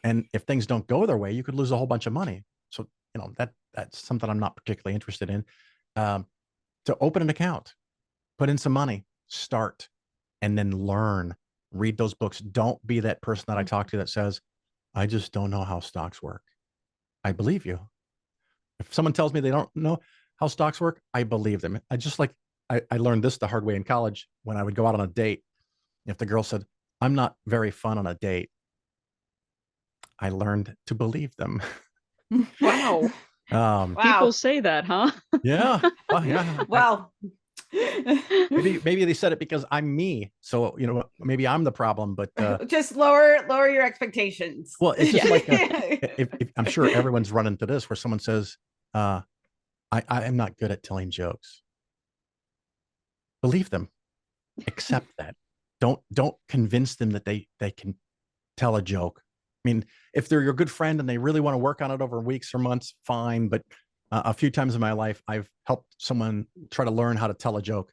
And if things don't go their way, you could lose a whole bunch of money. So, that's something I'm not particularly interested in. To open an account, put in some money, start, and then learn. Read those books. Don't be that person that I talk to that says, I just don't know how stocks work. I believe you. If someone tells me they don't know how stocks work, I believe them. I learned this the hard way in college when I would go out on a date. If the girl said, I'm not very fun on a date, I learned to believe them. Wow. People say that, huh? Yeah. Well, yeah. Well, maybe they said it because I'm me. So, maybe I'm the problem, but just lower your expectations. Well, it's just like, if I'm sure everyone's run into this where someone says, I am not good at telling jokes. Believe them. Accept that. Don't convince them that they can tell a joke. I mean, if they're your good friend and they really want to work on it over weeks or months, fine. But a few times in my life, I've helped someone try to learn how to tell a joke,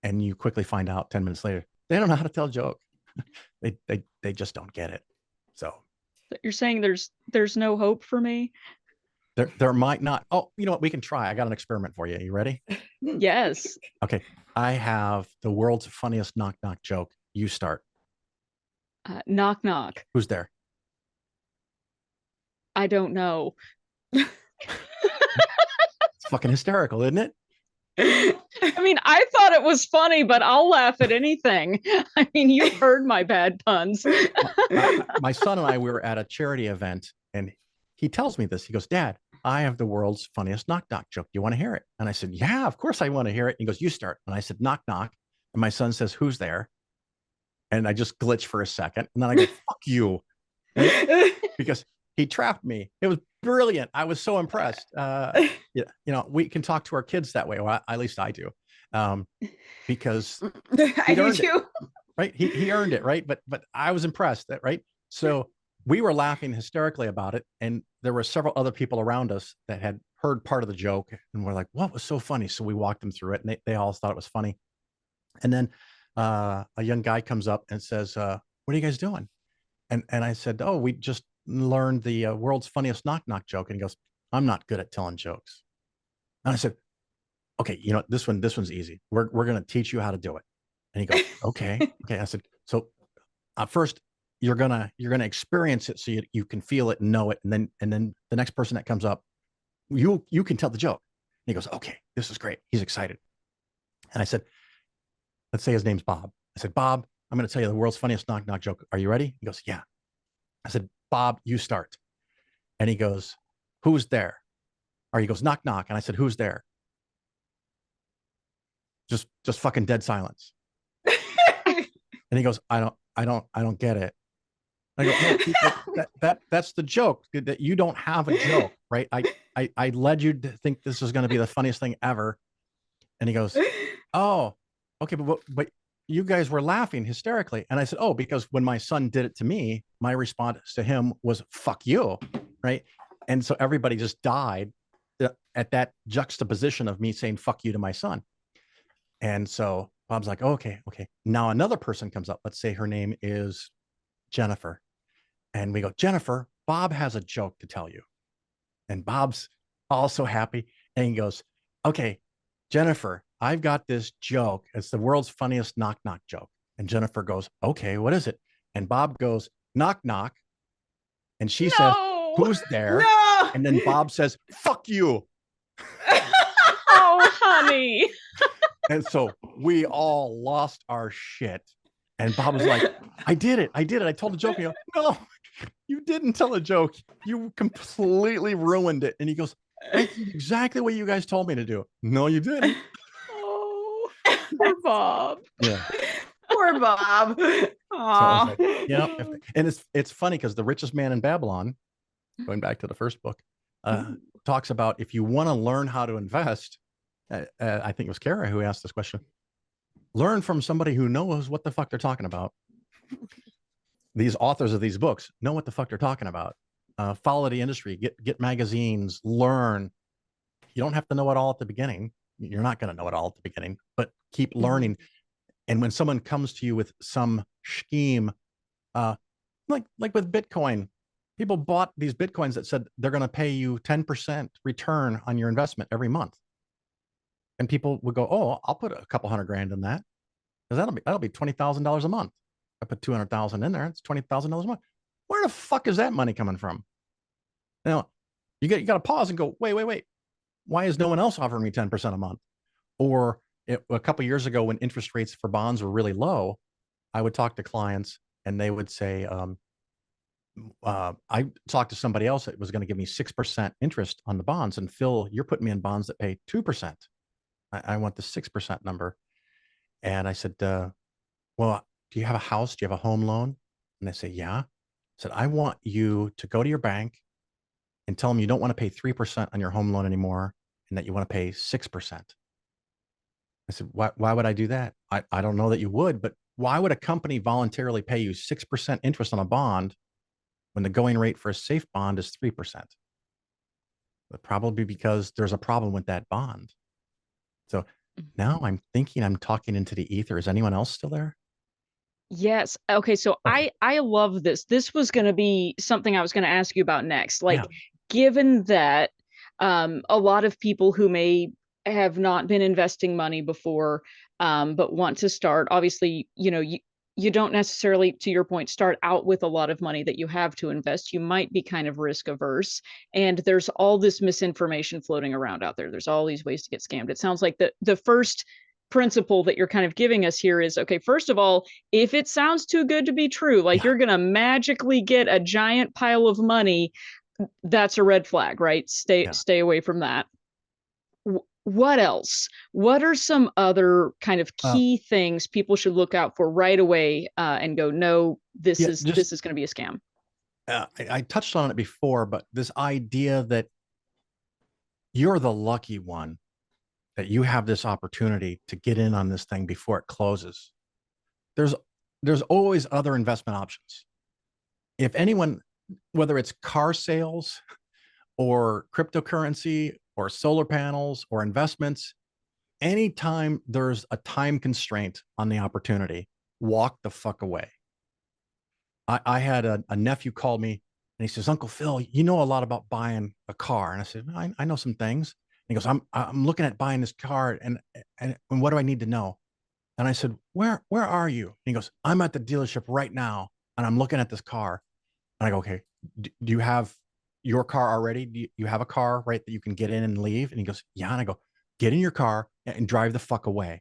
and you quickly find out 10 minutes later, they don't know how to tell a joke. They just don't get it. So you're saying there's no hope for me? There might not. Oh, you know what? We can try. I got an experiment for you. You ready? Yes. Okay. I have the world's funniest knock knock joke. You start. Knock knock. Who's there? I don't know. It's fucking hysterical, isn't it? I mean, I thought it was funny, but I'll laugh at anything. I mean, you've heard my bad puns. My son and I, we were at a charity event, and he tells me this. He goes, Dad, I have the world's funniest knock knock joke. You want to hear it? And I said, yeah, of course I want to hear it. And he goes, you start. And I said, knock knock. And my son says, who's there? And I just glitch for a second. And then I go, fuck you. Because he trapped me. It was brilliant. I was so impressed. We can talk to our kids that way. Well, at least I do. Because I do too. Right? He earned it, right? But I was impressed, right? So we were laughing hysterically about it, and there were several other people around us that had heard part of the joke and we're like, what was so funny? So we walked them through it and they all thought it was funny. And then a young guy comes up and says, what are you guys doing? And I said, oh, we just learned the world's funniest knock knock joke. And he goes, I'm not good at telling jokes. And I said, okay, you know, this one's easy. We're going to teach you how to do it. And he goes, okay. I said, so first you're gonna experience it so you can feel it and know it. And then the next person that comes up, you can tell the joke. And he goes, okay, this is great. He's excited. And I said, let's say his name's Bob. I said, Bob, I'm going to tell you the world's funniest knock knock joke. Are you ready? He goes, yeah. I said, Bob, you start. And he goes, who's there? Or he goes, knock knock. And I said, who's there? Just fucking dead silence. And he goes, I don't get it. And I go, no, that's the joke, that you don't have a joke, right? I led you to think this is going to be the funniest thing ever. And he goes, oh, okay, but you guys were laughing hysterically. And I said, oh, because when my son did it to me, my response to him was, fuck you, right? And so everybody just died at that juxtaposition of me saying, fuck you to my son. And so Bob's like, oh, okay. Now another person comes up. Let's say her name is Jennifer. And we go, Jennifer, Bob has a joke to tell you. And Bob's also happy. And he goes, okay, Jennifer, I've got this joke. It's the world's funniest knock knock joke. And Jennifer goes, okay, what is it? And Bob goes, knock knock. And she says, who's there? No. And then Bob says, fuck you. Oh, honey. And so we all lost our shit. And Bob was like, I did it. I told a joke. And no, you didn't tell a joke. You completely ruined it. And he goes, I did exactly what you guys told me to do. No, you didn't. Oh, poor Bob. Yeah. Poor Bob. So like, yeah. And it's funny because the richest man in Babylon, going back to the first book, talks about if you want to learn how to invest, I think it was Kara who asked this question, learn from somebody who knows what the fuck they're talking about. These authors of these books know what the fuck they're talking about. Follow the industry, get magazines, learn. You don't have to know it all at the beginning. You're not going to know it all at the beginning, but keep learning. And when someone comes to you with some scheme, like with Bitcoin, people bought these Bitcoins that said they're going to pay you 10% return on your investment every month. And people would go, oh, I'll put a couple $100,000 in that, because that'll be $20,000 a month. I put 200,000 in there. It's $20,000 a month. Where the fuck is that money coming from? Now, you got to pause and go, wait. Why is no one else offering me 10% a month? Or a couple of years ago, when interest rates for bonds were really low, I would talk to clients and they would say, I talked to somebody else that was going to give me 6% interest on the bonds. And Phil, you're putting me in bonds that pay 2%. I want the 6% number. And I said, well, do you have a house? Do you have a home loan? And they say, yeah. I said, I want you to go to your bank and tell them you don't want to pay 3% on your home loan anymore and that you want to pay 6%. I said, why would I do that? I don't know that you would, but why would a company voluntarily pay you 6% interest on a bond when the going rate for a safe bond is 3%? But probably because there's a problem with that bond. So now I'm thinking I'm talking into the ether. Is anyone else still there? Yes. Okay. So Okay. I love this. This was going to be something I was going to ask you about next. Like, Yeah. given that a lot of people who may have not been investing money before, but want to start, obviously, you don't necessarily, to your point, start out with a lot of money that you have to invest. You might be kind of risk averse, and there's all this misinformation floating around out there. There's all these ways to get scammed. It sounds like the first principle that you're kind of giving us here is, okay, first of all, if it sounds too good to be true, like you're going to magically get a giant pile of money, that's a red flag, right? Stay away from that. What else? What are some other kind of key things people should look out for right away, and go, no, this is going to be a scam? I touched on it before, but this idea that you're the lucky one, that you have this opportunity to get in on this thing before it closes. There's always other investment options. If anyone, whether it's car sales or cryptocurrency or solar panels or investments, anytime there's a time constraint on the opportunity, walk the fuck away. I had a nephew call me and he says, Uncle Phil, you know a lot about buying a car. And I said, I know some things. And he goes, I'm looking at buying this car and what do I need to know? And I said, where are you? And he goes, I'm at the dealership right now and I'm looking at this car. And I go, okay, do you have your car already? Do you have a car, right, that you can get in and leave? And he goes, yeah. And I go, get in your car and drive the fuck away. And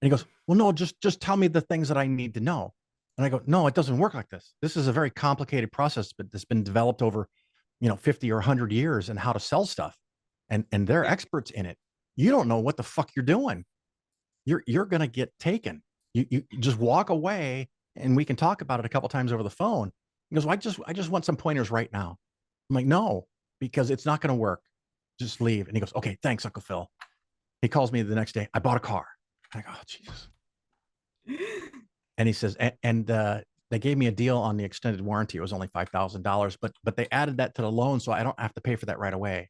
he goes, well, no, just tell me the things that I need to know. And I go, no, it doesn't work like this. This is a very complicated process, but that's been developed over, 50 or 100 years and how to sell stuff. And they're experts in it. You don't know what the fuck you're doing. You're going to get taken. You just walk away and we can talk about it a couple of times over the phone. He goes, well, I just want some pointers right now. I'm like, no, because it's not going to work. Just leave. And he goes, okay, thanks, Uncle Phil. He calls me the next day. I bought a car. I go, oh, Jesus. And he says, and they gave me a deal on the extended warranty. It was only $5,000, but they added that to the loan, so I don't have to pay for that right away.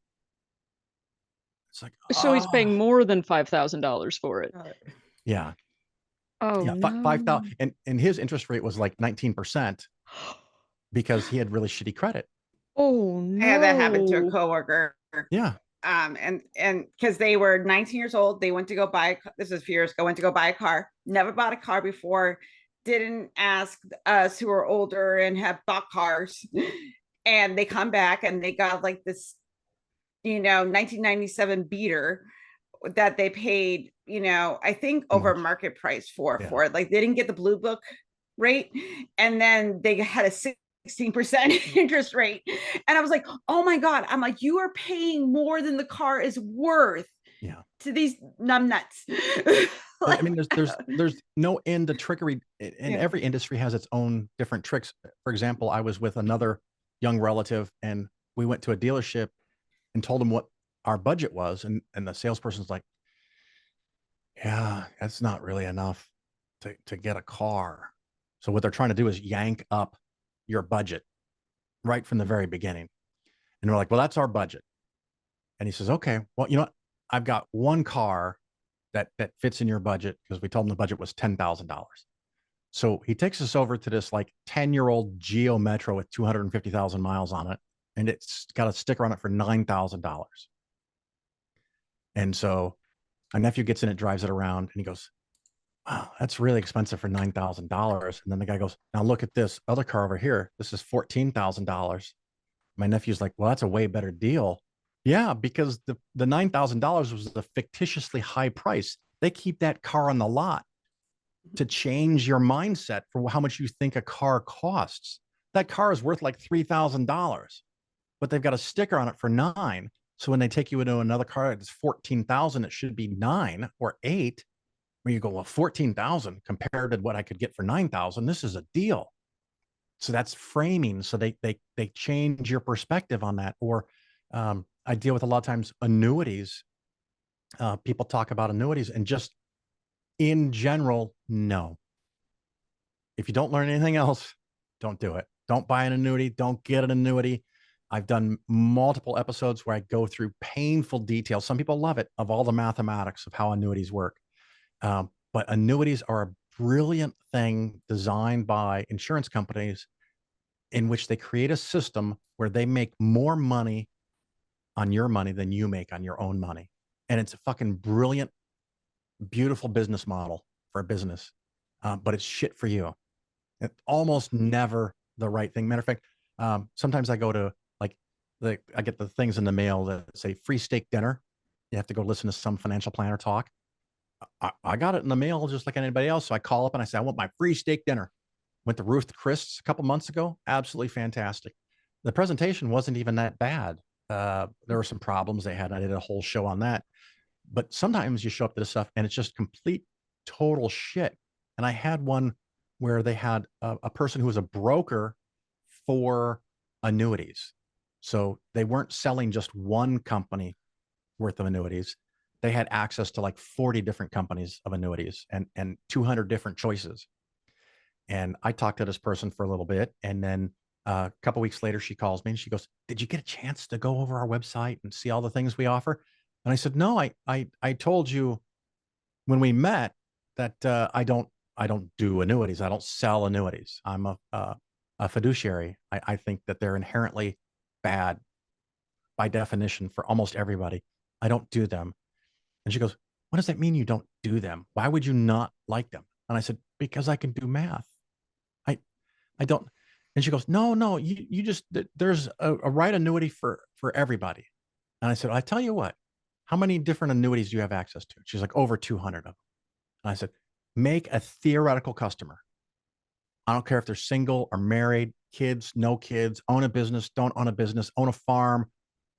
It's like, so he's paying more than $5,000 for it. Yeah. Oh, yeah, no. 5,000, and his interest rate was like 19% because he had really shitty credit. Oh no! I had that happen to a coworker. Yeah. And because they were 19 years old, they went to go buy. This was a few years ago. Went to go buy a car. Never bought a car before. Didn't ask us who are older and have bought cars. And they come back and they got like this, 1997 beater that they paid, I think over market price for it. Like they didn't get the blue book rate, and then they had a 16% interest rate. And I was like, oh my God. I'm like, you are paying more than the car is worth to these numbnuts. I mean, there's no end to trickery, and every industry has its own different tricks. For example, I was with another young relative and we went to a dealership and told him what our budget was. And the salesperson's like, yeah, that's not really enough to get a car. So what they're trying to do is yank up your budget right from the very beginning. And we're like, well, that's our budget. And he says, okay, well, you know what? I've got one car that fits in your budget, because we told him the budget was $10,000. So he takes us over to this like 10-year-old Geo Metro with 250,000 miles on it. And it's got a sticker on it for $9,000. And so my nephew gets in it, drives it around, and he goes, wow, that's really expensive for $9,000. And then the guy goes, now look at this other car over here. This is $14,000. My nephew's like, well, that's a way better deal. Yeah, because the $9,000 was a fictitiously high price. They keep that car on the lot to change your mindset for how much you think a car costs. That car is worth like $3,000, but they've got a sticker on it for $9,000. So when they take you into another car that's $14,000, it should be $9,000 or $8,000. Where you go, well, $14,000 compared to what I could get for $9,000. This is a deal. So that's framing. So they change your perspective on that. Or I deal with a lot of times annuities. People talk about annuities, and just in general, no. If you don't learn anything else, don't do it. Don't buy an annuity. Don't get an annuity. I've done multiple episodes where I go through painful details. Some people love it, of all the mathematics of how annuities work. But annuities are a brilliant thing designed by insurance companies, in which they create a system where they make more money on your money than you make on your own money. And it's a fucking brilliant, beautiful business model for a business. But it's shit for you. It's almost never the right thing. Matter of fact, sometimes I go to I get the things in the mail that say free steak dinner. You have to go listen to some financial planner talk. I got it in the mail just like anybody else. So I call up and I say, I want my free steak dinner. Went to Ruth Chris's a couple months ago. Absolutely fantastic. The presentation wasn't even that bad. There were some problems they had. I did a whole show on that. But sometimes you show up to this stuff and it's just complete, total shit. And I had one where they had a person who was a broker for annuities. So they weren't selling just one company worth of annuities. They had access to like 40 different companies of annuities and 200 different choices. And I talked to this person for a little bit, and then A couple weeks later, she calls me and she goes, "Did you get a chance to go over our website and see all the things we offer?" And I said, "No, I told you when we met that I don't do annuities. I don't sell annuities. I'm a fiduciary. I think that they're inherently bad by definition for almost everybody. I don't do them." And she goes, "What does that mean you don't do them? Why would you not like them?" And I said, "Because I can do math. I I don't." And she goes, "No, you just there's a right annuity for everybody." And I said, "I tell you what, how many different annuities do you have access to?" She's like, "Over 200 of them." And I said, "Make a theoretical customer. I don't care if they're single or married, kids, no kids, own a business, don't own a business, own a farm,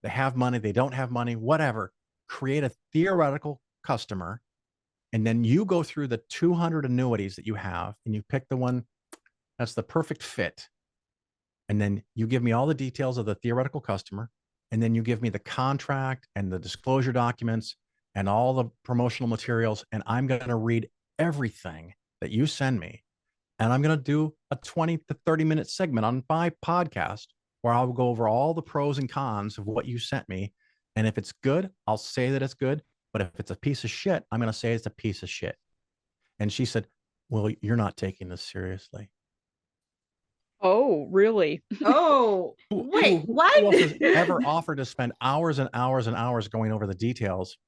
they have money, they don't have money, whatever. Create a theoretical customer. And then you go through the 200 annuities that you have and you pick the one that's the perfect fit. And then you give me all the details of the theoretical customer. And then you give me the contract and the disclosure documents and all the promotional materials. And I'm going to read everything that you send me. And I'm going to do a 20 to 30-minute segment on my podcast where I'll go over all the pros and cons of what you sent me. And if it's good, I'll say that it's good. But if it's a piece of shit, I'm going to say it's a piece of shit." And she said, "Well, you're not taking this seriously." Oh, really? Oh, wait, what? Who else has ever offered to spend hours and hours and hours going over the details?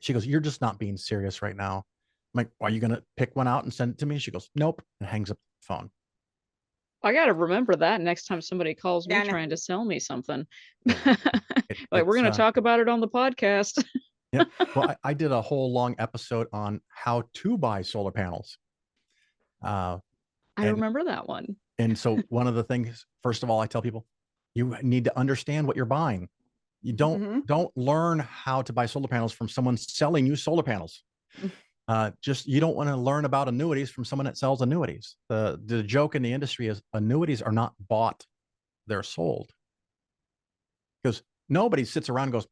She goes, "You're just not being serious right now." I'm like, "Are you going to pick one out and send it to me?" She goes, "Nope," and hangs up the phone. I got to remember that next time somebody calls me Dana. trying to sell me something. Yeah. Like, we're going to talk about it on the podcast. Yeah. Well, I did a whole long episode on how to buy solar panels. I And remember that one. and so one of the things, first of all, I tell people, you need to understand what you're buying. You don't learn how to buy solar panels from someone selling you solar panels. Just you don't want to learn about annuities from someone that sells annuities. The joke in the industry is annuities are not bought, they're sold. Because nobody sits around and goes,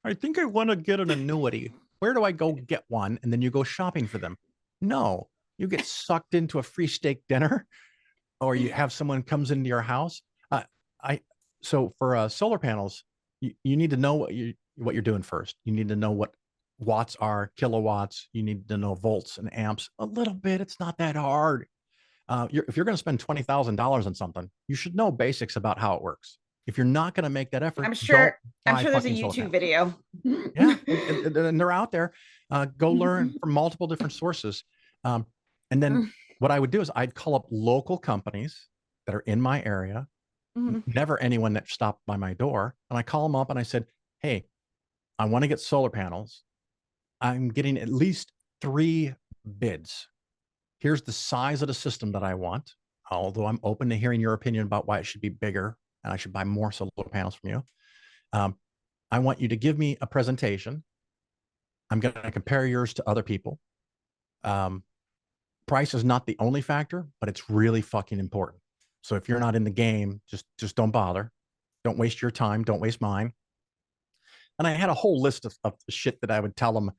"I think I want to get an annuity. Where do I go get one?" And then you go shopping for them. No, you get sucked into a free steak dinner, or you have someone comes into your house. So for solar panels, you need to know what you're doing first. You need to know what watts are, kilowatts. You need to know volts and amps a little bit. It's not that hard. If you're going to spend $20,000 on something, you should know basics about how it works. If you're not going to make that effort, I'm sure there's a fucking solar YouTube panels. video. Yeah, and they're out there. Go learn from multiple different sources. And then what I would do is I'd call up local companies that are in my area, never anyone that stopped by my door. And I call them up and I said, "Hey, I want to get solar panels. I'm getting at least 3 bids. Here's the size of the system that I want, although I'm open to hearing your opinion about why it should be bigger and I should buy more solar panels from you. I want you to give me a presentation. I'm going to compare yours to other people. Price is not the only factor, but it's really fucking important. So if you're not in the game, just don't bother. Don't waste your time. Don't waste mine." And I had a whole list of shit that I would tell them.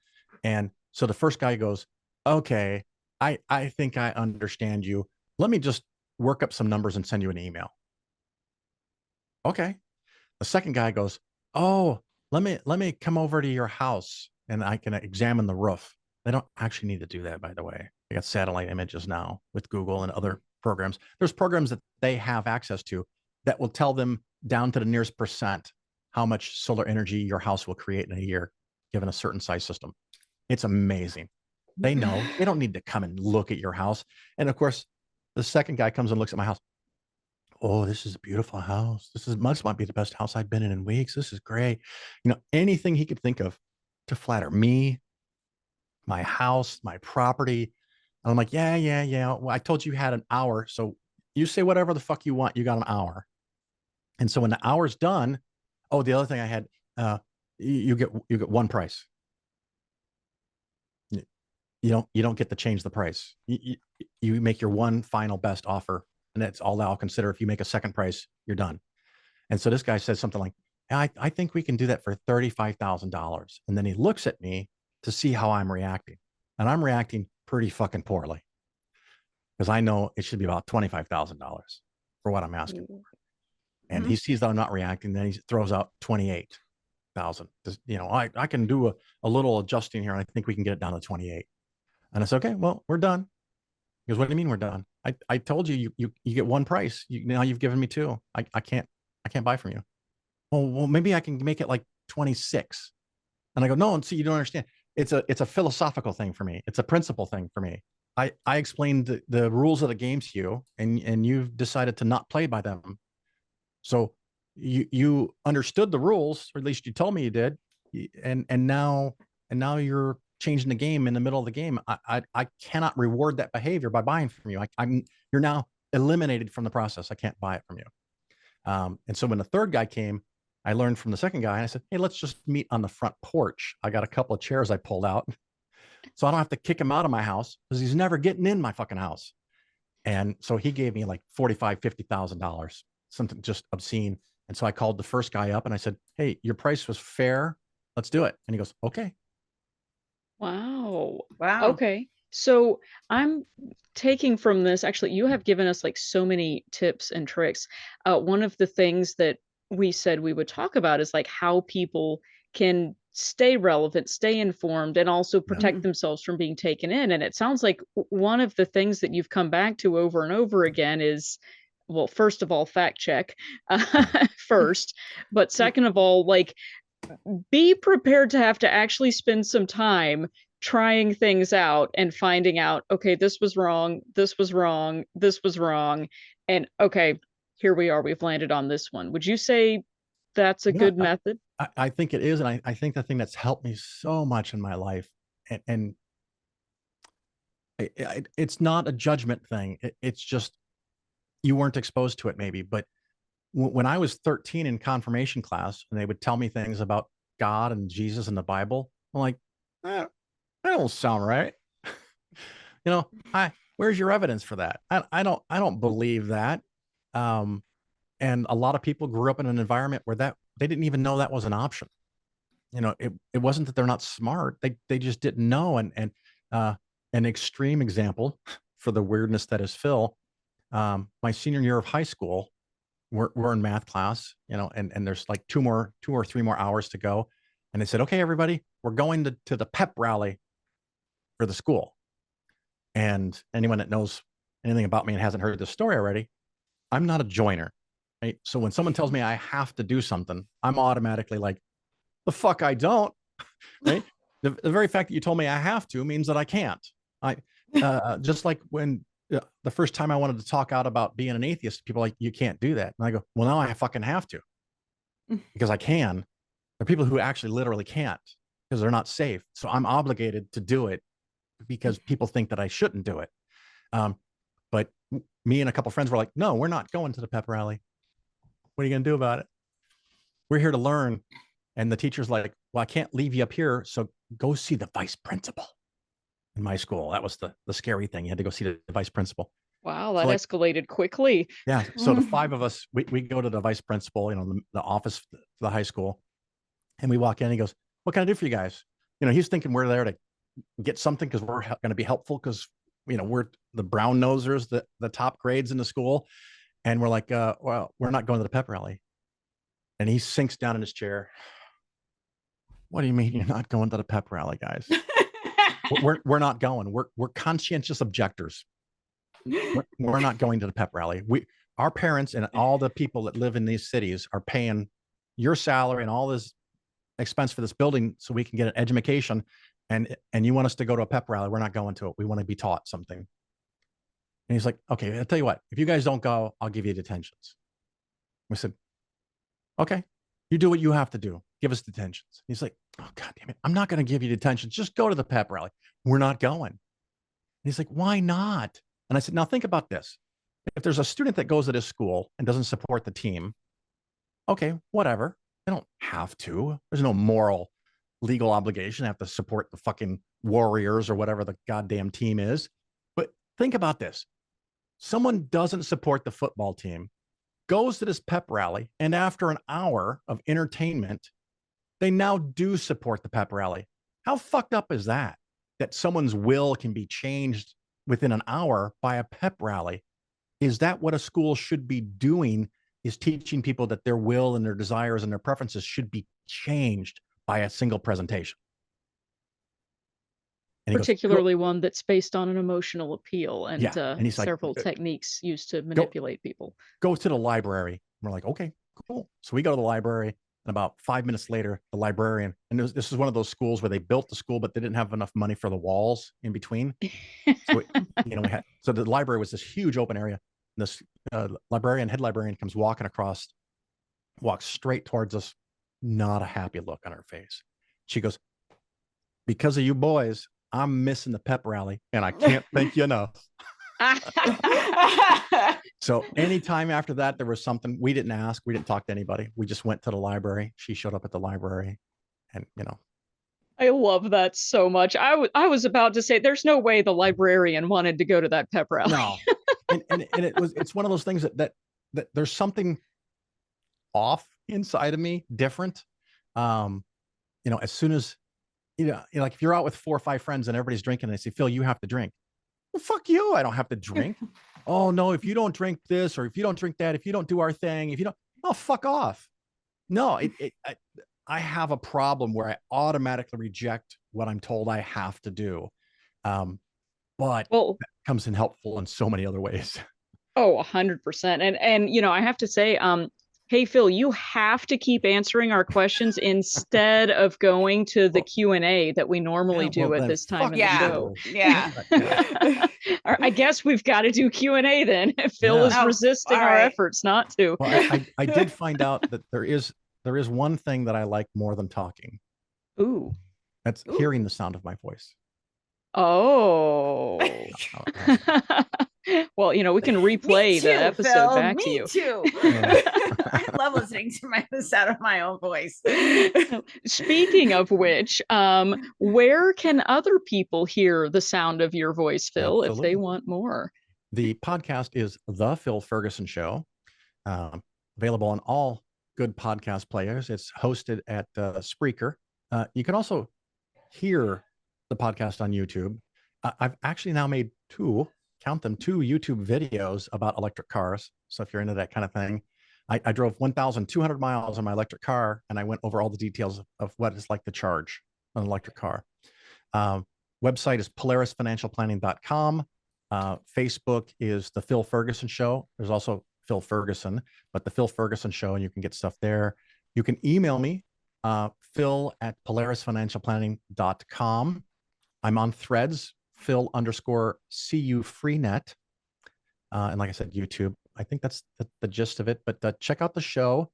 And so the first guy goes, "Okay, I think I understand you. Let me just work up some numbers and send you an email." Okay. The second guy goes, "Oh, let me come over to your house and I can examine the roof." They don't actually need to do that, by the way. They got satellite images now with Google and other programs. There's programs that they have access to that will tell them down to the nearest percent how much solar energy your house will create in a year, given a certain size system. It's amazing. They know. They don't need to come and look at your house. And of course, the second guy comes and looks at my house. "Oh, this is a beautiful house. Might be the best house I've been in weeks. This is great." Anything he could think of to flatter me, my house, my property. And I'm like, yeah. Well, I told you had an hour. So you say whatever the fuck you want. You got an hour. And so when the hour's done, oh, the other thing I had, you get one price. You don't get to change the price. You make your one final best offer, and that's all I'll consider. If you make a second price, you're done. And so this guy says something like, I think we can do that for $35,000. And then he looks at me to see how I'm reacting. And I'm reacting pretty fucking poorly because I know it should be about $25,000. for what I'm asking for. And he sees that I'm not reacting. Then he throws out 28,000. You know, I can do a little adjusting here. And I think we can get it down to 28. And I said, okay, well, we're done. He goes, what do you mean we're done? I told you, you get one price. Now you've given me two. I can't buy from you. Well, maybe I can make it like 26. And I go, no, see, you don't understand. It's a philosophical thing for me. It's a principle thing for me. I explained the rules of the game to you, and you've decided to not play by them. So you understood the rules, or at least you told me you did, and now you're changing the game in the middle of the game. I cannot reward that behavior by buying from you. You're now eliminated from the process. I can't buy it from you. And so when the third guy came, I learned from the second guy, and I said, hey, let's just meet on the front porch. I got a couple of chairs I pulled out, so I don't have to kick him out of my house because he's never getting in my fucking house. And so he gave me like $45,000-$50,000, something just obscene. And so I called the first guy up and I said, hey, your price was fair. Let's do it. And he goes, okay. Wow. Wow. Okay. So I'm taking from this, actually, you have given us like so many tips and tricks. One of the things that we said we would talk about is like how people can stay relevant, stay informed, and also protect themselves from being taken in. And it sounds like one of the things that you've come back to over and over again is, well, first of all, fact check first, but second of all, like, be prepared to have to actually spend some time trying things out and finding out, okay, this was wrong, this was wrong, this was wrong, and okay, here we are, we've landed on this one. Would you say that's a good method? I think it is. And I think the thing that's helped me so much in my life, and it's not a judgment thing. It's just, you weren't exposed to it maybe. But when I was 13 in confirmation class, and they would tell me things about God and Jesus and the Bible, I'm like, that don't sound right. You know, where's your evidence for that? I don't believe that. And a lot of people grew up in an environment where that they didn't even know that was an option. You know, it wasn't that they're not smart. They just didn't know. And an extreme example for the weirdness that is Phil, my senior year of high school, we're in math class, you know, and there's like two or three more hours to go. And they said, okay, everybody, we're going to the pep rally for the school. And anyone that knows anything about me and hasn't heard this story already, I'm not a joiner. Right? So when someone tells me I have to do something, I'm automatically like, the fuck I don't. Right? The very fact that you told me I have to means that I can't. Just like when the first time I wanted to talk out about being an atheist, people are like, you can't do that. And I go, well, now I fucking have to, because I can. There are people who actually literally can't because they're not safe. So I'm obligated to do it because people think that I shouldn't do it. But me and a couple of friends were like, no, we're not going to the pep rally. What are you going to do about it? We're here to learn. And the teacher's like, well, I can't leave you up here. So go see the vice principal. In my school, that was the scary thing. You had to go see the vice principal. Wow, that escalated quickly. Yeah. So the five of us, we go to the vice principal, you know, the office for the high school. And we walk in, and he goes, what can I do for you guys? You know, he's thinking we're there to get something because we're going to be helpful because, you know, we're the brown nosers, the top grades in the school. And we're like, well, we're not going to the pep rally. And he sinks down in his chair. What do you mean you're not going to the pep rally, guys? we're not going. We're conscientious objectors. We're not going to the pep rally. Our parents and all the people that live in these cities are paying your salary and all this expense for this building so we can get an education. And you want us to go to a pep rally? We're not going to it. We want to be taught something. And he's like, okay, I'll tell you what. If you guys don't go, I'll give you detentions. We said, okay, you do what you have to do. Give us detentions. He's like, oh, God damn it. I'm not going to give you detentions. Just go to the pep rally. We're not going. And he's like, why not? And I said, now think about this. If there's a student that goes to this school and doesn't support the team, okay, whatever. They don't have to. There's no moral, legal obligation to have to support the fucking Warriors or whatever the goddamn team is. But think about this. Someone doesn't support the football team, goes to this pep rally, and after an hour of entertainment, they now do support the pep rally. How fucked up is that? That someone's will can be changed within an hour by a pep rally is that what a school should be doing, is teaching people that their will and their desires and their preferences should be changed by a single presentation. And particularly one that's based on an emotional appeal and he's several techniques used to manipulate people. Go to the library. We're like, okay, cool. So we go to the library, and about 5 minutes later, the librarian, and this is one of those schools where they built the school, but they didn't have enough money for the walls in between. So, so the library was this huge open area. And this head librarian comes walking across, walks straight towards us, not a happy look on her face. She goes, because of you boys, I'm missing the pep rally, and I can't thank you enough. So anytime after that, there was something, we didn't ask, we didn't talk to anybody. We just went to the library. She showed up at the library, and I love that so much. I was about to say, there's no way the librarian wanted to go to that pep rally. No, and it's one of those things that there's something off inside of me, different. As soon as like if you're out with 4 or 5 friends and everybody's drinking, and they say, Phil, you have to drink. Well, fuck you. I don't have to drink. Oh no, if you don't drink this, or if you don't drink that, if you don't do our thing, if you don't, oh, fuck off. No, I have a problem where I automatically reject what I'm told I have to do. But that comes in helpful in so many other ways. Oh, 100%. And I have to say, hey, Phil, you have to keep answering our questions instead of going to the Q&A that we normally do at this time in the show. Yeah. I guess we've got to do Q&A then. Phil is resisting our efforts not to. Well, I did find out that there is one thing that I like more than talking. Ooh. That's hearing the sound of my voice. Oh. Well, we can replay the episode Phil, back to you. Me too. I love listening to the sound of my own voice. Speaking of which, where can other people hear the sound of your voice, Phil, if they want more? The podcast is The Phil Ferguson Show, available on all good podcast players. It's hosted at Spreaker. You can also hear the podcast on YouTube. I've actually now made 2 YouTube videos about electric cars. So if you're into that kind of thing, I drove 1,200 miles on my electric car, and I went over all the details of what it's like to charge an electric car. Website is polarisfinancialplanning.com. Facebook is The Phil Ferguson Show. There's also Phil Ferguson, but The Phil Ferguson Show, and you can get stuff there. You can email me, phil@polarisfinancialplanning.com. I'm on Threads, Phil_CU_Freenet. And like I said, YouTube. I think that's the gist of it. But check out the show.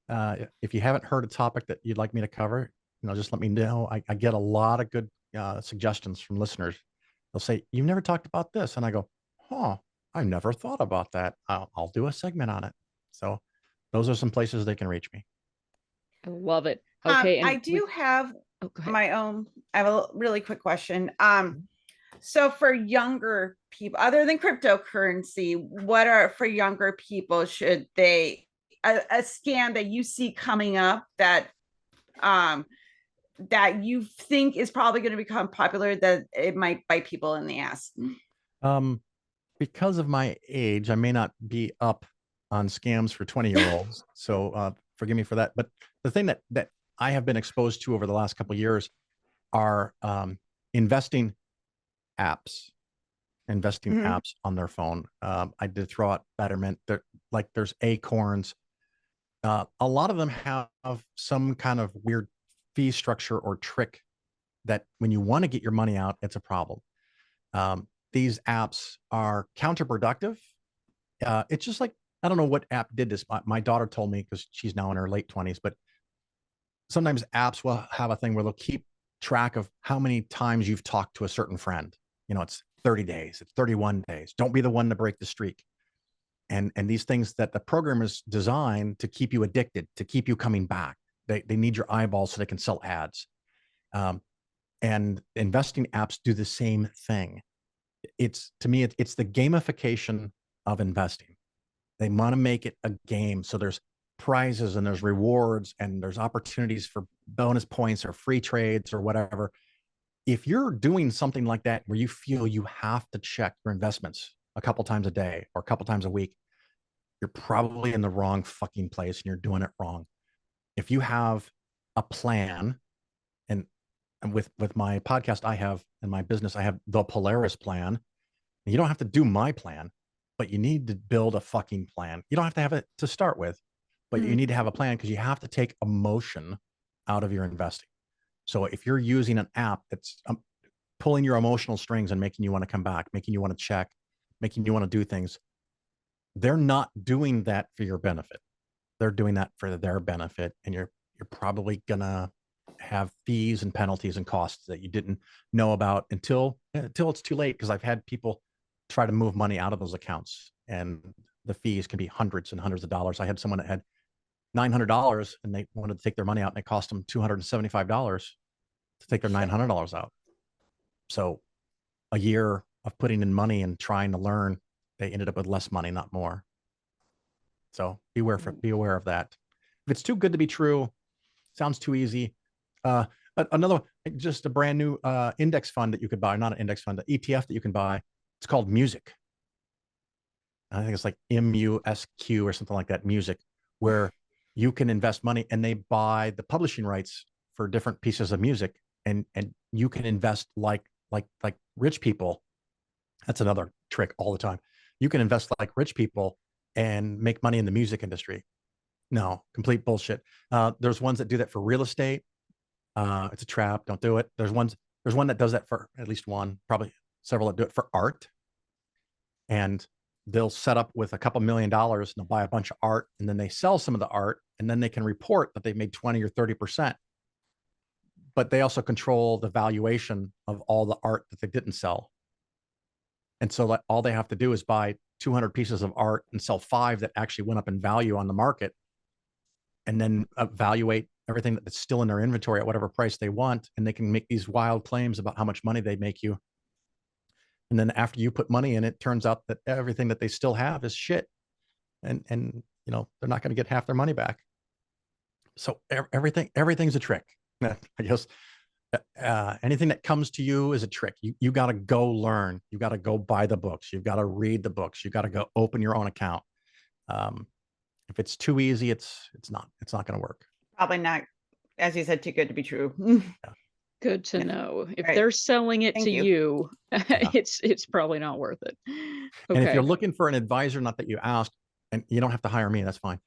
If you haven't heard a topic that you'd like me to cover, just let me know. I get a lot of good suggestions from listeners. They'll say, "You've never talked about this," and I go, "Huh, I never thought about that. I'll do a segment on it." So those are some places they can reach me. I love it. Okay, I do have my own. I have a really quick question. So for younger people, other than cryptocurrency, what are for younger people? Should they a scam that you see coming up that that you think is probably going to become popular, that it might bite people in the ass? Because of my age, I may not be up on scams for 20-year-olds. So forgive me for that. But the thing that I have been exposed to over the last couple of years are investing apps on their phone. I did throw out Betterment. There's Acorns. A lot of them have some kind of weird fee structure or trick that when you want to get your money out, it's a problem. These apps are counterproductive. It's just like, I don't know what app did this. My daughter told me, because she's now in her late 20s, but sometimes apps will have a thing where they'll keep track of how many times you've talked to a certain friend. It's 30 days, it's 31 days. Don't be the one to break the streak. And these things that the program is designed to keep you addicted, to keep you coming back. They need your eyeballs so they can sell ads. And investing apps do the same thing. To me, it's the gamification of investing. They want to make it a game. So there's prizes and there's rewards and there's opportunities for bonus points or free trades or whatever. If you're doing something like that where you feel you have to check your investments a couple times a day or a couple times a week, you're probably in the wrong fucking place and you're doing it wrong. If you have a plan, and with my podcast, I have, in my business, I have the Polaris plan. You don't have to do my plan, but you need to build a fucking plan. You don't have to have it to start with, but you need to have a plan, because you have to take emotion out of your investing. So if you're using an app that's pulling your emotional strings and making you want to come back, making you want to check, making you want to do things, they're not doing that for your benefit. They're doing that for their benefit. And you're probably gonna have fees and penalties and costs that you didn't know about until it's too late. Because I've had people try to move money out of those accounts, and the fees can be hundreds and hundreds of dollars. I had someone that had $900 and they wanted to take their money out, and it cost them $275 to take their $900 out. So a year of putting in money and trying to learn, they ended up with less money, not more. So be aware of that. If it's too good to be true, sounds too easy. Another, just a brand new index fund that you could buy, not an index fund, an ETF that you can buy. It's called Music. I think it's like MUSQ or something like that, Music, where you can invest money and they buy the publishing rights for different pieces of music, and you can invest like rich people. That's another trick all the time. You can invest like rich people and make money in the music industry. No, complete bullshit. There's ones that do that for real estate. It's a trap. Don't do it. There's one that does that for, at least one, probably several that do it for art. And they'll set up with a couple $1 million and they'll buy a bunch of art, and then they sell some of the art, and then they can report that they made 20 or 30%. But they also control the valuation of all the art that they didn't sell. And so like, all they have to do is buy 200 pieces of art and sell 5 that actually went up in value on the market, and then evaluate everything that's still in their inventory at whatever price they want. And they can make these wild claims about how much money they make you. And then after you put money in, it turns out that everything that they still have is shit. And you know, they're not going to get half their money back. So everything's a trick. I guess anything that comes to you is a trick. You got to go learn. You got to go buy the books. You've got to read the books. You got to go open your own account. If it's too easy, it's not going to work. Probably not, as you said, too good to be true. Yeah. Good to know. If they're selling it to you, it's probably not worth it. Okay. And if you're looking for an advisor, not that you asked, and you don't have to hire me, that's fine.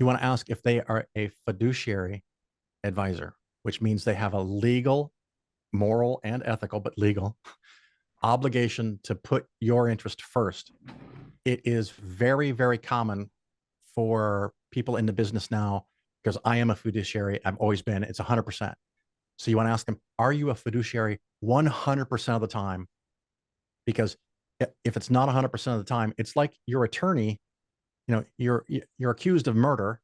You want to ask if they are a fiduciary advisor, which means they have a legal, moral, and ethical, but legal obligation to put your interest first. It is very, very common for people in the business now, because I am a fiduciary. I've always been. It's 100%. So you want to ask them, are you a fiduciary 100% of the time? Because if it's not 100% of the time, it's like your attorney, you know, you're accused of murder,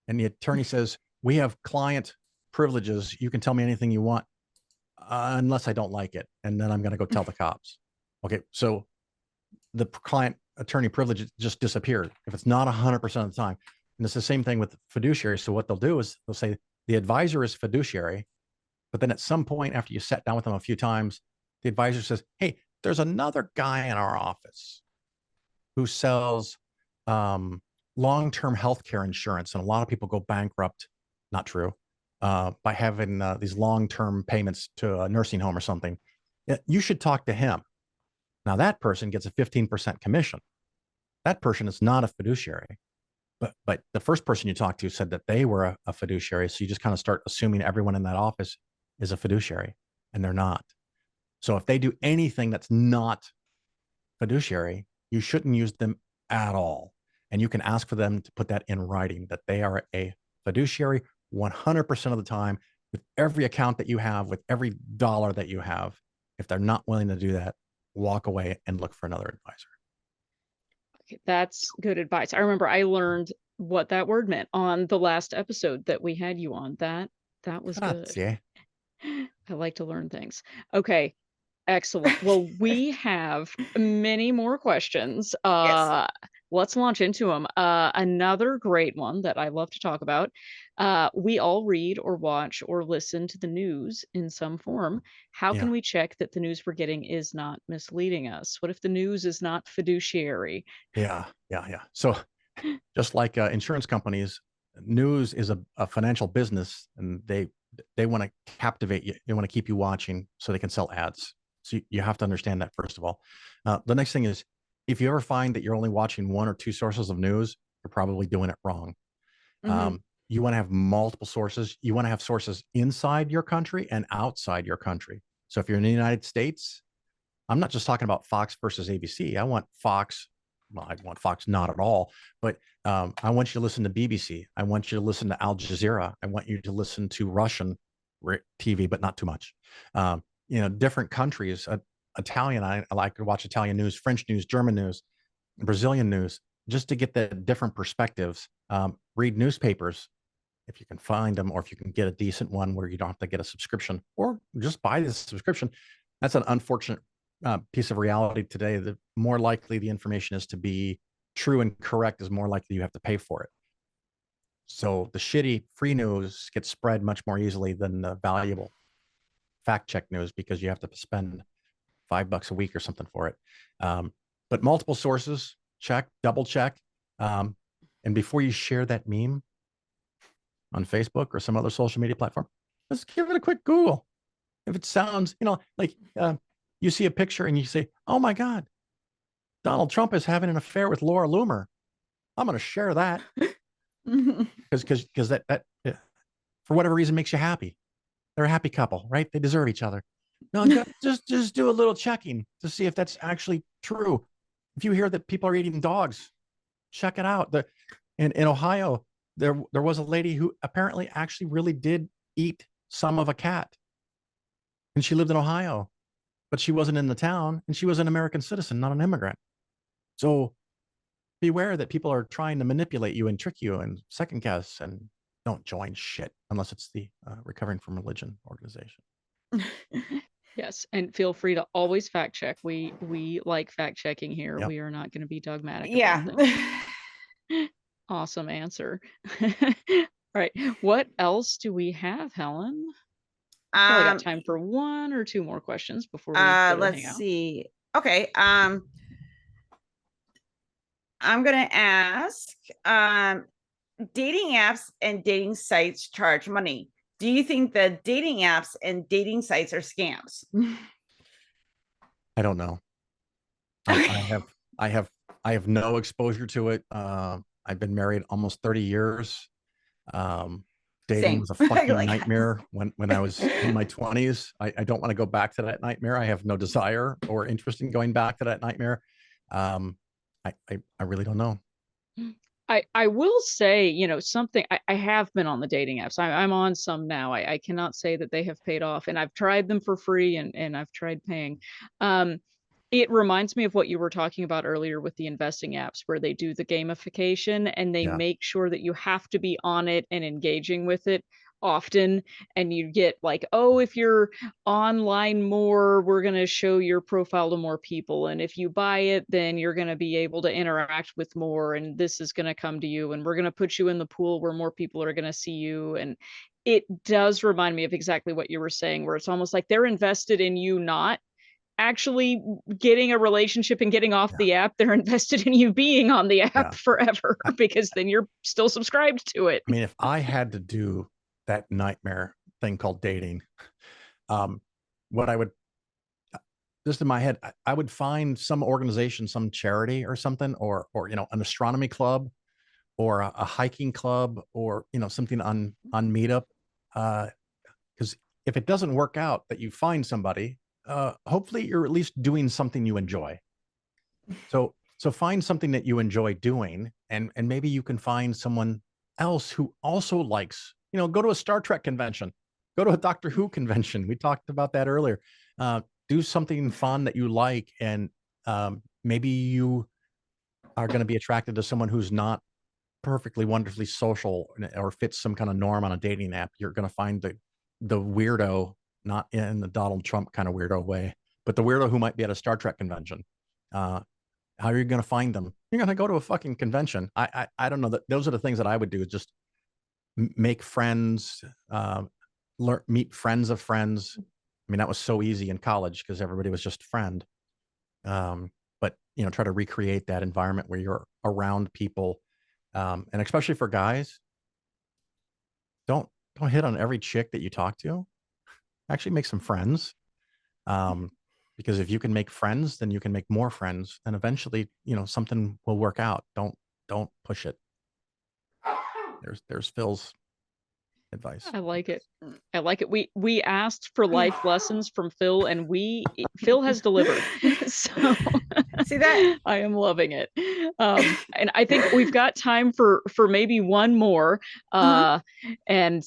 and the attorney says, we have client privileges. You can tell me anything you want, unless I don't like it. And then I'm going to go tell the cops. Okay. So the client attorney privilege just disappeared if it's not 100% of the time. And it's the same thing with fiduciary. So what they'll do is they'll say the advisor is fiduciary, but then at some point after you sat down with them a few times, the advisor says, hey, there's another guy in our office who sells long-term healthcare insurance. And a lot of people go bankrupt, not true, by having these long-term payments to a nursing home or something. You should talk to him. Now that person gets a 15% commission. That person is not a fiduciary. But the first person you talked to said that they were a fiduciary. So you just kind of start assuming everyone in that office is a fiduciary, and they're not. So if they do anything that's not fiduciary, you shouldn't use them at all. And you can ask for them to put that in writing, that they are a fiduciary 100% of the time, with every account that you have, with every dollar that you have. If they're not willing to do that, walk away and look for another advisor. Okay, that's good advice. I remember I learned what that word meant on the last episode that we had you on. That was good. Yeah. I like to learn things. Okay. Excellent. Well, we have many more questions. Yes. let's launch into them. Another great one that I love to talk about. We all read or watch or listen to the news in some form. How Yeah. can we check that the news we're getting is not misleading us? What if the news is not fiduciary? Yeah. So just like insurance companies, news is a financial business, and they want to captivate you. They want to keep you watching so they can sell ads. So you have to understand that, first of all. The next thing is, if you ever find that you're only watching one or two sources of news, you're probably doing it wrong. You want to have multiple sources. You want to have sources inside your country and outside your country. So if you're in the United States, I'm not just talking about Fox versus ABC. I want Fox. Well, I want Fox not at all, but I want you to listen to BBC. I want you to listen to Al Jazeera. I want you to listen to Russian TV, but not too much. Different countries. Italian, I like to watch Italian news, French news, German news, Brazilian news, just to get the different perspectives. Read newspapers if you can find them, or if you can get a decent one where you don't have to get a subscription, or just buy the subscription. That's an unfortunate piece of reality today. The more likely the information is to be true and correct, is more likely you have to pay for it. So the shitty free news gets spread much more easily than the valuable fact check news, because you have to spend $5 a week or something for it. But multiple sources, check, double check. And before you share that meme on Facebook or some other social media platform, let's give it a quick Google. If it sounds, like you see a picture and you say, "Oh my God, Donald Trump is having an affair with Laura Loomer," I'm going to share that because that for whatever reason makes you happy. They're a happy couple, right? They deserve each other. No, just do a little checking to see if that's actually true. If you hear that people are eating dogs, check it out. In Ohio, there was a lady who apparently actually really did eat some of a cat, and she lived in Ohio, but she wasn't in the town, and she was an American citizen, not an immigrant. So beware that people are trying to manipulate you and trick you and second guess, and don't join shit unless it's the Recovering from Religion organization. Yes, and feel free to always fact check. We like fact checking here. Yep. We are not going to be dogmatic. Yeah. About things. Awesome answer. All right, what else do we have, Helen? Probably got time for one or two more questions before we let's see. Okay. I'm gonna ask, dating apps and dating sites charge money. Do you think that dating apps and dating sites are scams? I don't know. I have no exposure to it. I've been married almost 30 years. Dating was a fucking nightmare when I was in my 20s. I don't want to go back to that nightmare. I have no desire or interest in going back to that nightmare. I really don't know. I will say, something. I have been on the dating apps. I'm on some now. I cannot say that they have paid off, and I've tried them for free, and I've tried paying. It reminds me of what you were talking about earlier with the investing apps, where they do the gamification and they make sure that you have to be on it and engaging with it often. And you get like, oh, if you're online more, we're going to show your profile to more people. And if you buy it, then you're going to be able to interact with more. And this is going to come to you. And we're going to put you in the pool where more people are going to see you. And it does remind me of exactly what you were saying, where it's almost like they're invested in you not actually getting a relationship and getting off the app. They're invested in you being on the app forever, because then you're still subscribed to it. I mean, if I had to do that nightmare thing called dating, what I would, just in my head, I would find some organization, some charity or something, or an astronomy club, or a hiking club, or something on Meetup, because if it doesn't work out that you find somebody, hopefully you're at least doing something you enjoy. So find something that you enjoy doing, and maybe you can find someone else who also likes, go to a Star Trek convention, go to a Doctor Who convention. We talked about that earlier. Do something fun that you like, and maybe you are going to be attracted to someone who's not perfectly wonderfully social or fits some kind of norm on a dating app. You're going to find the weirdo, not in the Donald Trump kind of weirdo way, but the weirdo who might be at a Star Trek convention. How are you going to find them? You're going to go to a fucking convention. I don't know, that those are the things that I would do, is just make friends, meet friends of friends. I mean, that was so easy in college because everybody was just a friend. But try to recreate that environment where you're around people, and especially for guys, don't hit on every chick that you talk to. Actually, make some friends, because if you can make friends, then you can make more friends, and eventually, something will work out. Don't push it. There's Phil's advice. I like it. I like it. We asked for life lessons from Phil, and Phil has delivered. So see that? I am loving it. And I think we've got time for maybe one more. And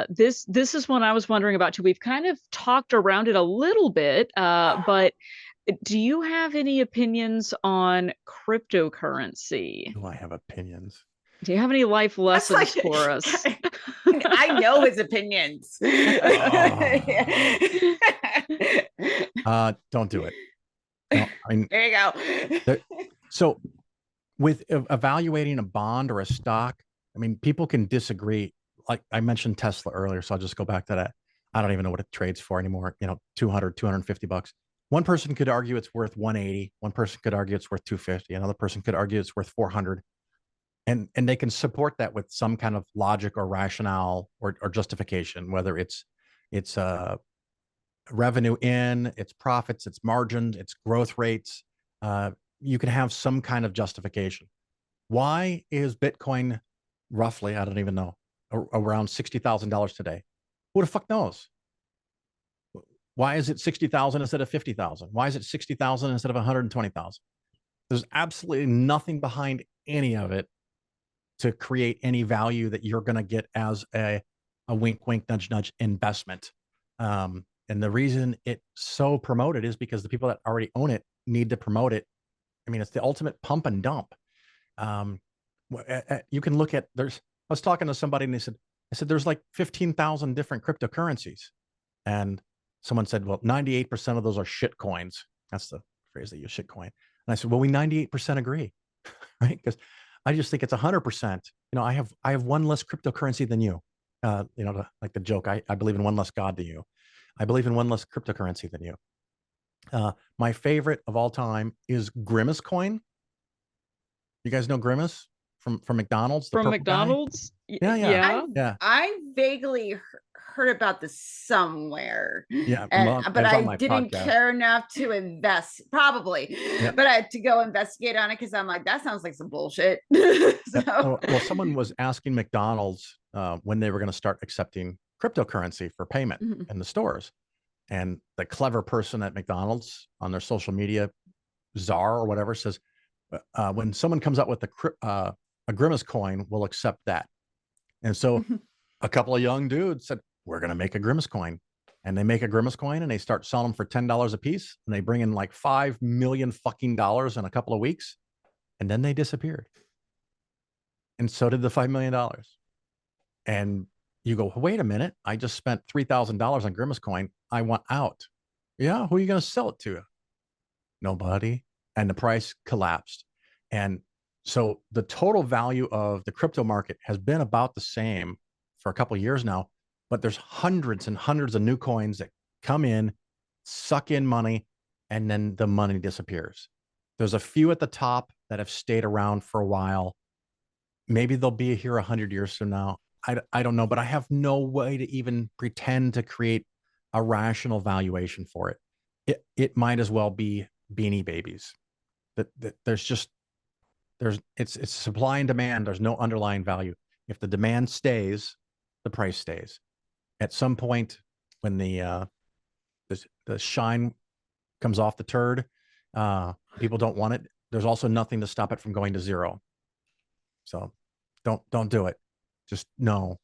this is one I was wondering about too. We've kind of talked around it a little bit, but do you have any opinions on cryptocurrency? Do I have opinions? Do you have any life lessons for us? I know his opinions. Don't do it. No, I mean, there you go. So with evaluating a bond or a stock, I mean, people can disagree. Like I mentioned Tesla earlier, so I'll just go back to that. I don't even know what it trades for anymore. $250. One person could argue it's worth 180. One person could argue it's worth 250. Another person could argue it's worth 400. And they can support that with some kind of logic or rationale or justification, whether it's revenue in, its profits, its margins, its growth rates. You can have some kind of justification. Why is Bitcoin roughly, I don't even know, around $60,000 today? Who the fuck knows? Why is it 60,000 instead of 50,000? Why is it 60,000 instead of 120,000? There's absolutely nothing behind any of it to create any value that you're going to get as a wink, wink, nudge, nudge investment. And the reason it's so promoted is because the people that already own it need to promote it. I mean, it's the ultimate pump and dump. You can look at, I was talking to somebody and I said, there's like 15,000 different cryptocurrencies. And someone said, well, 98% of those are shit coins. That's the phrase they use, shit coin. And I said, well, we 98% agree, right? Because I just think it's 100%. I have one less cryptocurrency than you. Like the joke, I believe in one less God than you. I believe in one less cryptocurrency than you. My favorite of all time is Grimace coin. You guys know Grimace from McDonald's? From McDonald's? Yeah. I vaguely heard about this somewhere. Yeah, but I didn't care enough to invest, probably. Yeah. But I had to go investigate on it because I'm like, that sounds like some bullshit. Well, someone was asking McDonald's when they were going to start accepting cryptocurrency for payment in the stores. And the clever person at McDonald's on their social media, czar or whatever, says, when someone comes up with a Grimace coin, we'll accept that. And so a couple of young dudes said, we're going to make a Grimace coin. And they make a Grimace coin and they start selling them for $10 a piece. And they bring in like $5 million fucking dollars in a couple of weeks. And then they disappeared. And so did the $5 million. And you go, wait a minute, I just spent $3,000 on Grimace coin. I want out. Yeah, who are you going to sell it to? Nobody. And the price collapsed. And so the total value of the crypto market has been about the same for a couple of years now, but there's hundreds and hundreds of new coins that come in, suck in money, and then the money disappears. There's a few at the top that have stayed around for a while. Maybe they'll be here 100 years from now. I don't know, but I have no way to even pretend to create a rational valuation for it. It might as well be Beanie Babies. That it's supply and demand. There's no underlying value. If the demand stays, the price stays. At some point, when the shine comes off the turd, people don't want it. There's also nothing to stop it from going to zero. So don't do it. Just don't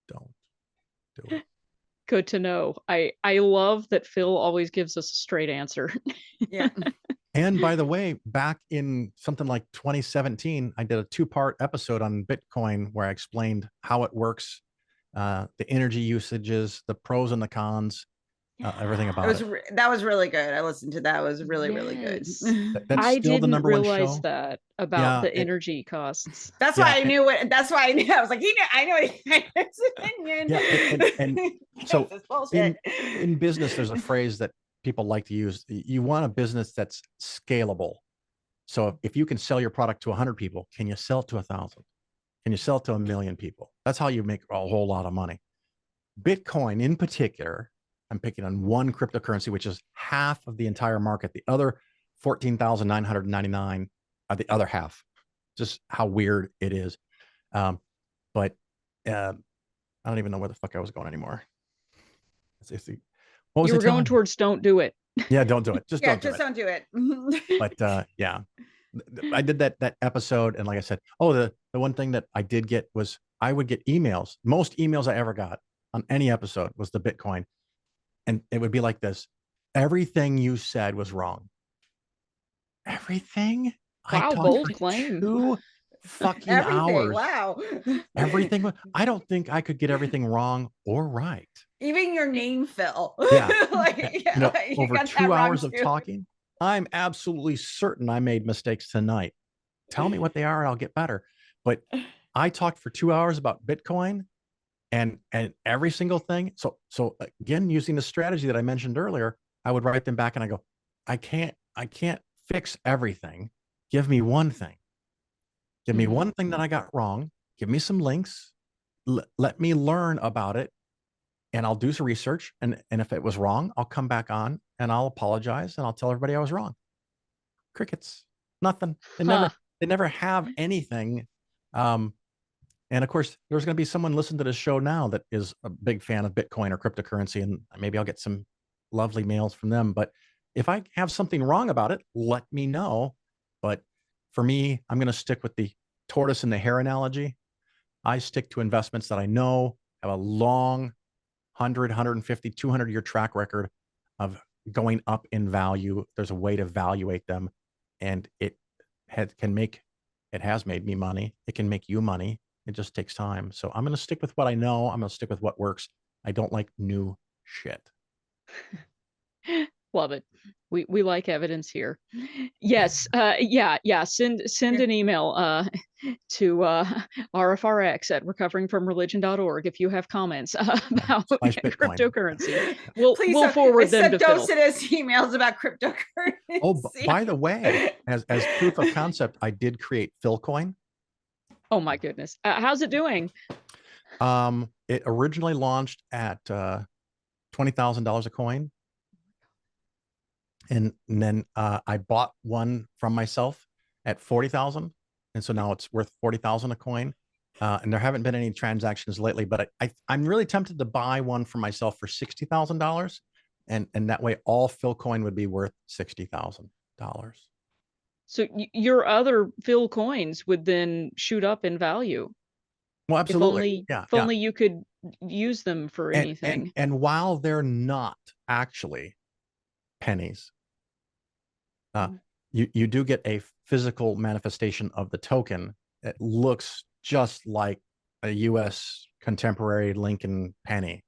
do it. Good to know. I love that Phil always gives us a straight answer. Yeah. And by the way, back in something like 2017, I did a 2-part episode on Bitcoin where I explained how it works, the energy usages, the pros and the cons. everything about it. That was really good. I listened to that. It was really, really good. That's I still the didn't number one realize show. that about the energy costs. That's why I knew what. That's why I knew. I was like, I know his opinion. Yeah, and so in business, there's a phrase that people like to use. You want a business that's scalable. So if you can sell your product to 100 people, can you sell it to 1,000? Can you sell it to 1 million people? That's how you make a whole lot of money. Bitcoin in particular, I'm picking on one cryptocurrency, which is half of the entire market. The other 14,999 are the other half. Just how weird it is. But I don't even know where the fuck I was going anymore. What was you were going towards don't do it. Yeah, don't do it. Just don't do it. But yeah, I did that episode, and like I said, the one thing that I did get was I would get emails. Most emails I ever got on any episode was the Bitcoin, and it would be like this: everything you said was wrong. Everything. Wow, bold claim. 2 fucking hours. Wow. Everything. I don't think I could get everything wrong or right. Even your name, Phil. Yeah. Over 2 hours of talking, I'm absolutely certain I made mistakes tonight. Tell me what they are and I'll get better. But I talked for 2 hours about Bitcoin and every single thing. So again, using the strategy that I mentioned earlier, I would write them back and I go, I can't fix everything. Give me one thing. Give me one thing that I got wrong. Give me some links. Let me learn about it. And I'll do some research. And if it was wrong, I'll come back on and I'll apologize and I'll tell everybody I was wrong. Crickets. Nothing. They never have anything. And of course, there's going to be someone listening to this show now that is a big fan of Bitcoin or cryptocurrency. And maybe I'll get some lovely mails from them. But if I have something wrong about it, let me know. But for me, I'm going to stick with the tortoise and the hare analogy. I stick to investments that I know have a long 100, 150, 200 year track record of going up in value. There's a way to evaluate them, and it has made me money. It can make you money. It just takes time. So I'm going to stick with what I know. I'm going to stick with what works. I don't like new shit. Love it. We like evidence here. Yes. Yeah. Send an email to RfRx at recoveringfromreligion.org if you have comments about cryptocurrency. We'll forward them to Phil. Don't send us emails about cryptocurrency. Oh, by the way, as proof of concept, I did create Philcoin. Oh my goodness. How's it doing? It originally launched at $20,000 a coin. And then I bought one from myself at 40,000. And so now it's worth 40,000 a coin. And there haven't been any transactions lately, but I'm really tempted to buy one for myself for $60,000. And that way all Philcoin would be worth $60,000. So your other Phil coins would then shoot up in value. Well, absolutely. If only you could use them for anything. And while they're not actually pennies, you do get a physical manifestation of the token. It looks just like a U.S. contemporary Lincoln penny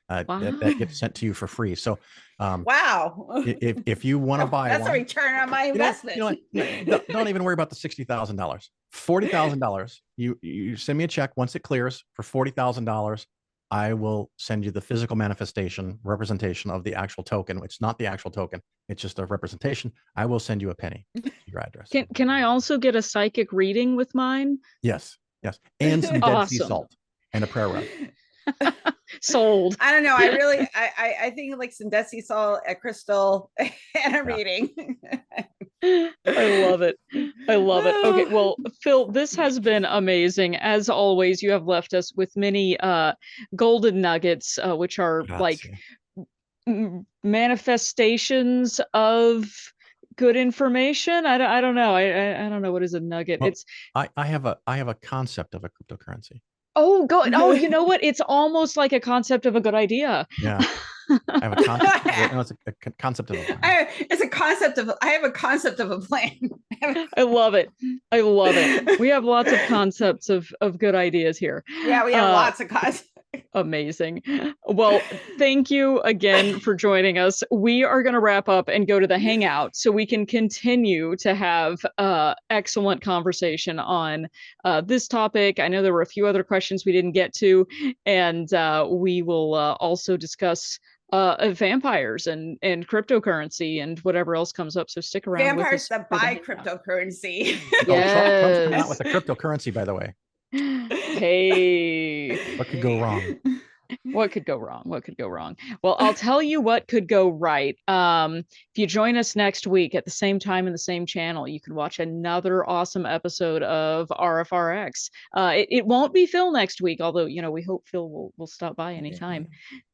that gets sent to you for free. So, wow! If you want to buy that's a return on my investment. Don't even worry about the $60,000. $40,000. You send me a check once it clears for $40,000. I will send you the physical representation of the actual token. It's not the actual token. It's just a representation. I will send you a penny to your address. Can I also get a psychic reading with mine? Yes. And some Dead Sea salt and a prayer rug. Sold. I don't know. I think like some Dead Sea salt, a crystal, and a reading. I love it. Okay, well, Phil, this has been amazing. As always, you have left us with many golden nuggets, which are like manifestations of good information. I don't know. I don't know what is a nugget. Well, I have a concept of a cryptocurrency. Oh, good. Oh, you know what? It's almost like a concept of a good idea. Yeah. I have a concept. It's a concept of a plan. I have a concept of a plan. I love it. We have lots of concepts of good ideas here. Yeah, we have lots of concepts. Amazing. Well, thank you again for joining us. We are going to wrap up and go to the Hangout so we can continue to have excellent conversation on this topic. I know there were a few other questions we didn't get to, and we will also discuss vampires and cryptocurrency and whatever else comes up. So stick around. Vampires with us that buy cryptocurrency. Trump's coming out with a cryptocurrency, by the way. Hey, what could go wrong? What could go wrong? What could go wrong? Well, I'll tell you what could go right. If you join us next week at the same time in the same channel, you can watch another awesome episode of RfRx. It won't be Phil next week, although we hope Phil will stop by anytime.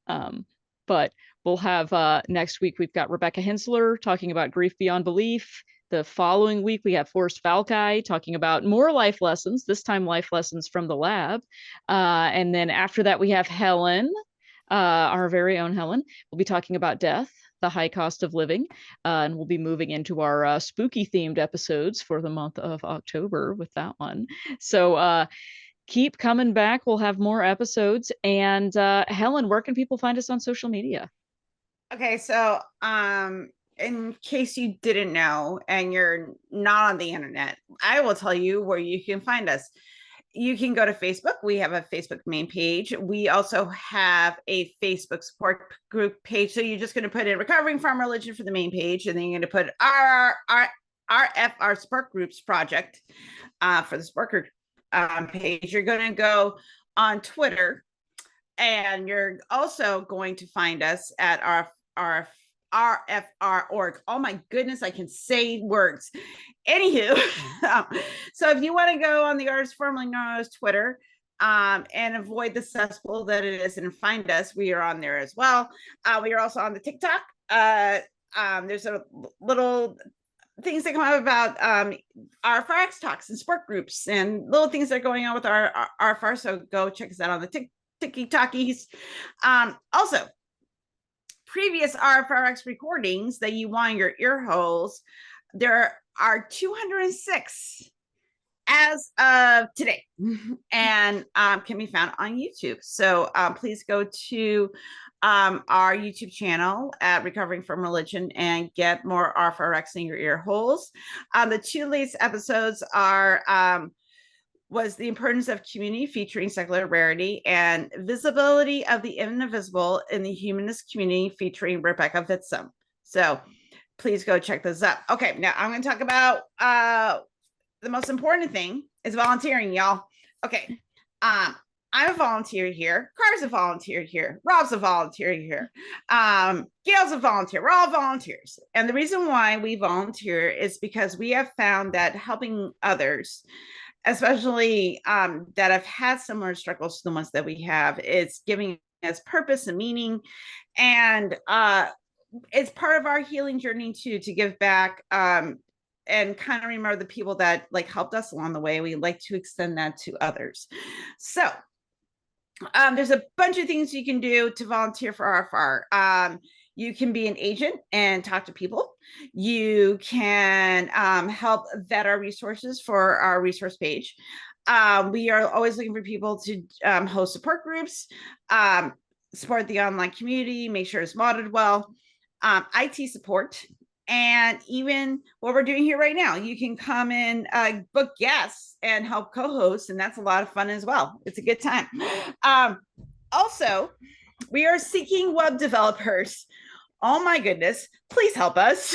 But we'll have next week we've got Rebecca Hensler talking about grief beyond belief. The following week, we have Forrest Falkai talking about more life lessons, this time life lessons from the lab. And then after that, we have Helen, our very own Helen. We'll be talking about death, the high cost of living, and we'll be moving into our spooky themed episodes for the month of October with that one. So keep coming back. We'll have more episodes. And Helen, where can people find us on social media? Okay, so in case you didn't know and you're not on the internet, I will tell you where you can find us. You can go to Facebook. We have a Facebook main page. We also have a Facebook support group page. So you're just going to put in Recovering from Religion for the main page, and then you're going to put our RfR support groups project for the support group page. You're going to go on Twitter, and you're also going to find us at RfR.org. Oh my goodness, I can say words. Anywho, so if you want to go on the artist formerly known as Twitter and avoid the cesspool that it is and find us, we are on there as well. We are also on the TikTok. There's a little things that come up about RfRx talks and support groups and little things that are going on with our RfR. So go check us out on the TikTokies. Also, previous RfRx recordings that you want in your ear holes, there are 206 as of today, and can be found on YouTube. So please go to our YouTube channel at Recovering from Religion and get more RfRx in your ear holes. The two latest episodes are was The Importance of Community, featuring secular rarity, and Visibility of the Invisible in the Humanist Community, featuring Rebecca Fitzum. So please go check those out. Okay, now I'm going to talk about the most important thing is volunteering, y'all. Okay, I'm a volunteer here. Car's a volunteer here. Rob's a volunteer here. Gail's a volunteer. We're all volunteers. And the reason why we volunteer is because we have found that helping others, especially that have had similar struggles to the ones that we have, is giving us purpose and meaning. And it's part of our healing journey too, to give back and kind of remember the people that helped us along the way. We like to extend that to others. So there's a bunch of things you can do to volunteer for RfR. You can be an agent and talk to people. You can help vet our resources for our resource page. We are always looking for people to host support groups, support the online community, make sure it's modded well, IT support, and even what we're doing here right now. You can come in, book guests and help co-host, and that's a lot of fun as well. It's a good time. Also, we are seeking web developers. Oh my goodness, please help us.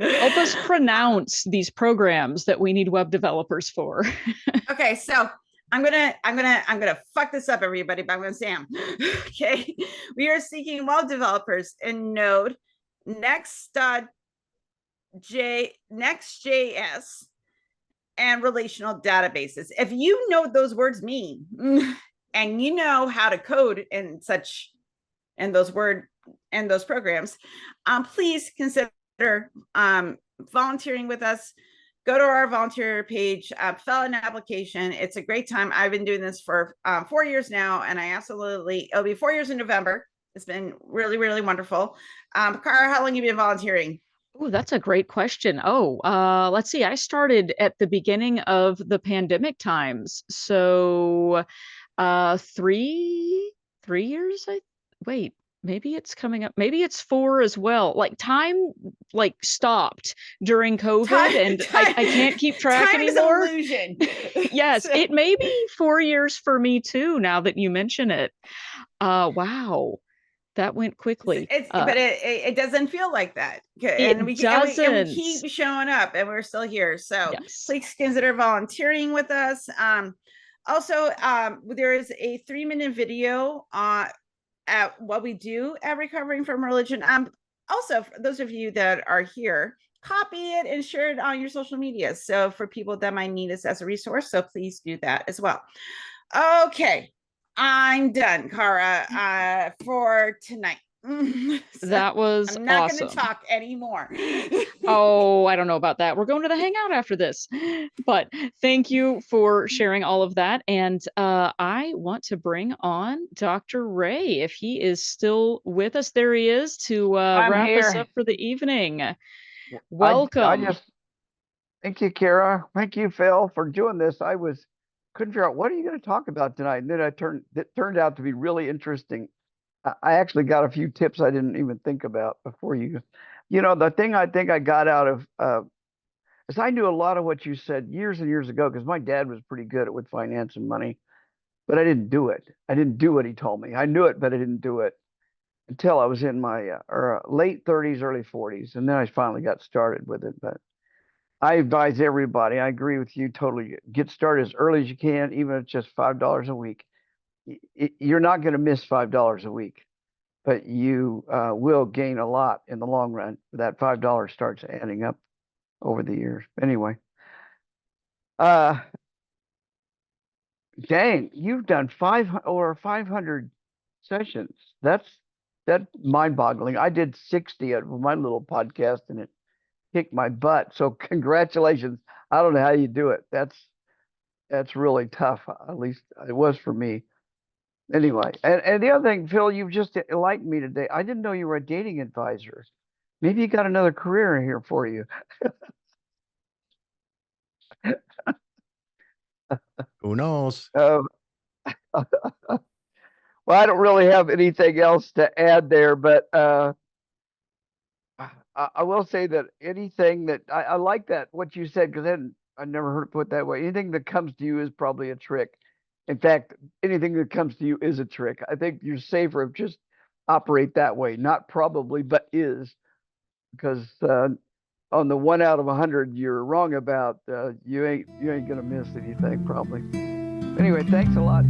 Help us pronounce these programs that we need web developers for. Okay, so I'm gonna fuck this up, everybody, but I'm gonna say them. Okay, we are seeking web developers in Node, Next.js, and relational databases. If you know what those words mean and you know how to code in those programs, please consider volunteering with us. Go to our volunteer page, fill out an application. It's a great time. I've been doing this for 4 years now, and it'll be 4 years in November. It's been really, really wonderful. Cara, how long have you been volunteering? Oh, that's a great question. Let's see. I started at the beginning of the pandemic times. So 3 years. Wait, maybe it's coming up. Maybe it's 4 as well. Like time, like stopped during COVID, and I can't keep track time anymore. Is illusion. Yes, it may be 4 years for me too. Now that you mention it, wow, that went quickly. But it doesn't feel like that, and we keep showing up, and we're still here. So yes. Please consider volunteering with us. Also, there is a 3-minute video at what we do at Recovering from Religion. Also, for those of you that are here, copy it and share it on your social media. So for people that might need us as a resource, so please do that as well. Okay, I'm done, Cara, for tonight. So that was I'm not awesome. going to talk anymore. Oh, I don't know about that. We're going to the hangout after this. But thank you for sharing all of that. And I want to bring on Dr. Ray, if he is still with us. There he is to wrap us up for the evening. Welcome. Thank you, Kara. Thank you, Phil, for doing this. Couldn't figure out what are you going to talk about tonight. And then it turned out to be really interesting. I actually got a few tips I didn't even think about before the thing I think I got out of is I knew a lot of what you said years and years ago, because my dad was pretty good with finance and money, but I didn't do it. I didn't do what he told me. I knew it, but I didn't do it until I was in my late 30s, early 40s. And then I finally got started with it. But I advise everybody, I agree with you totally. Get started as early as you can, even if it's just $5 a week. You're not going to miss $5 a week, but you will gain a lot in the long run. That $5 starts adding up over the years. Anyway, dang, you've done 500 sessions. That's mind-boggling. I did 60 of my little podcast, and it kicked my butt. So congratulations. I don't know how you do it. That's really tough. At least it was for me. Anyway, and the other thing, Phil, you've just enlightened me today. I didn't know you were a dating advisor. Maybe you got another career here for you. Who knows? Well, I don't really have anything else to add there, but I will say that anything that I like that what you said, because I never heard it put that way. Anything that comes to you is probably a trick. In fact, anything that comes to you is a trick. I think you're safer if just operate that way, not probably, but is, because on the 1 out of 100 you're wrong about, you ain't gonna miss anything probably. Anyway, thanks a lot.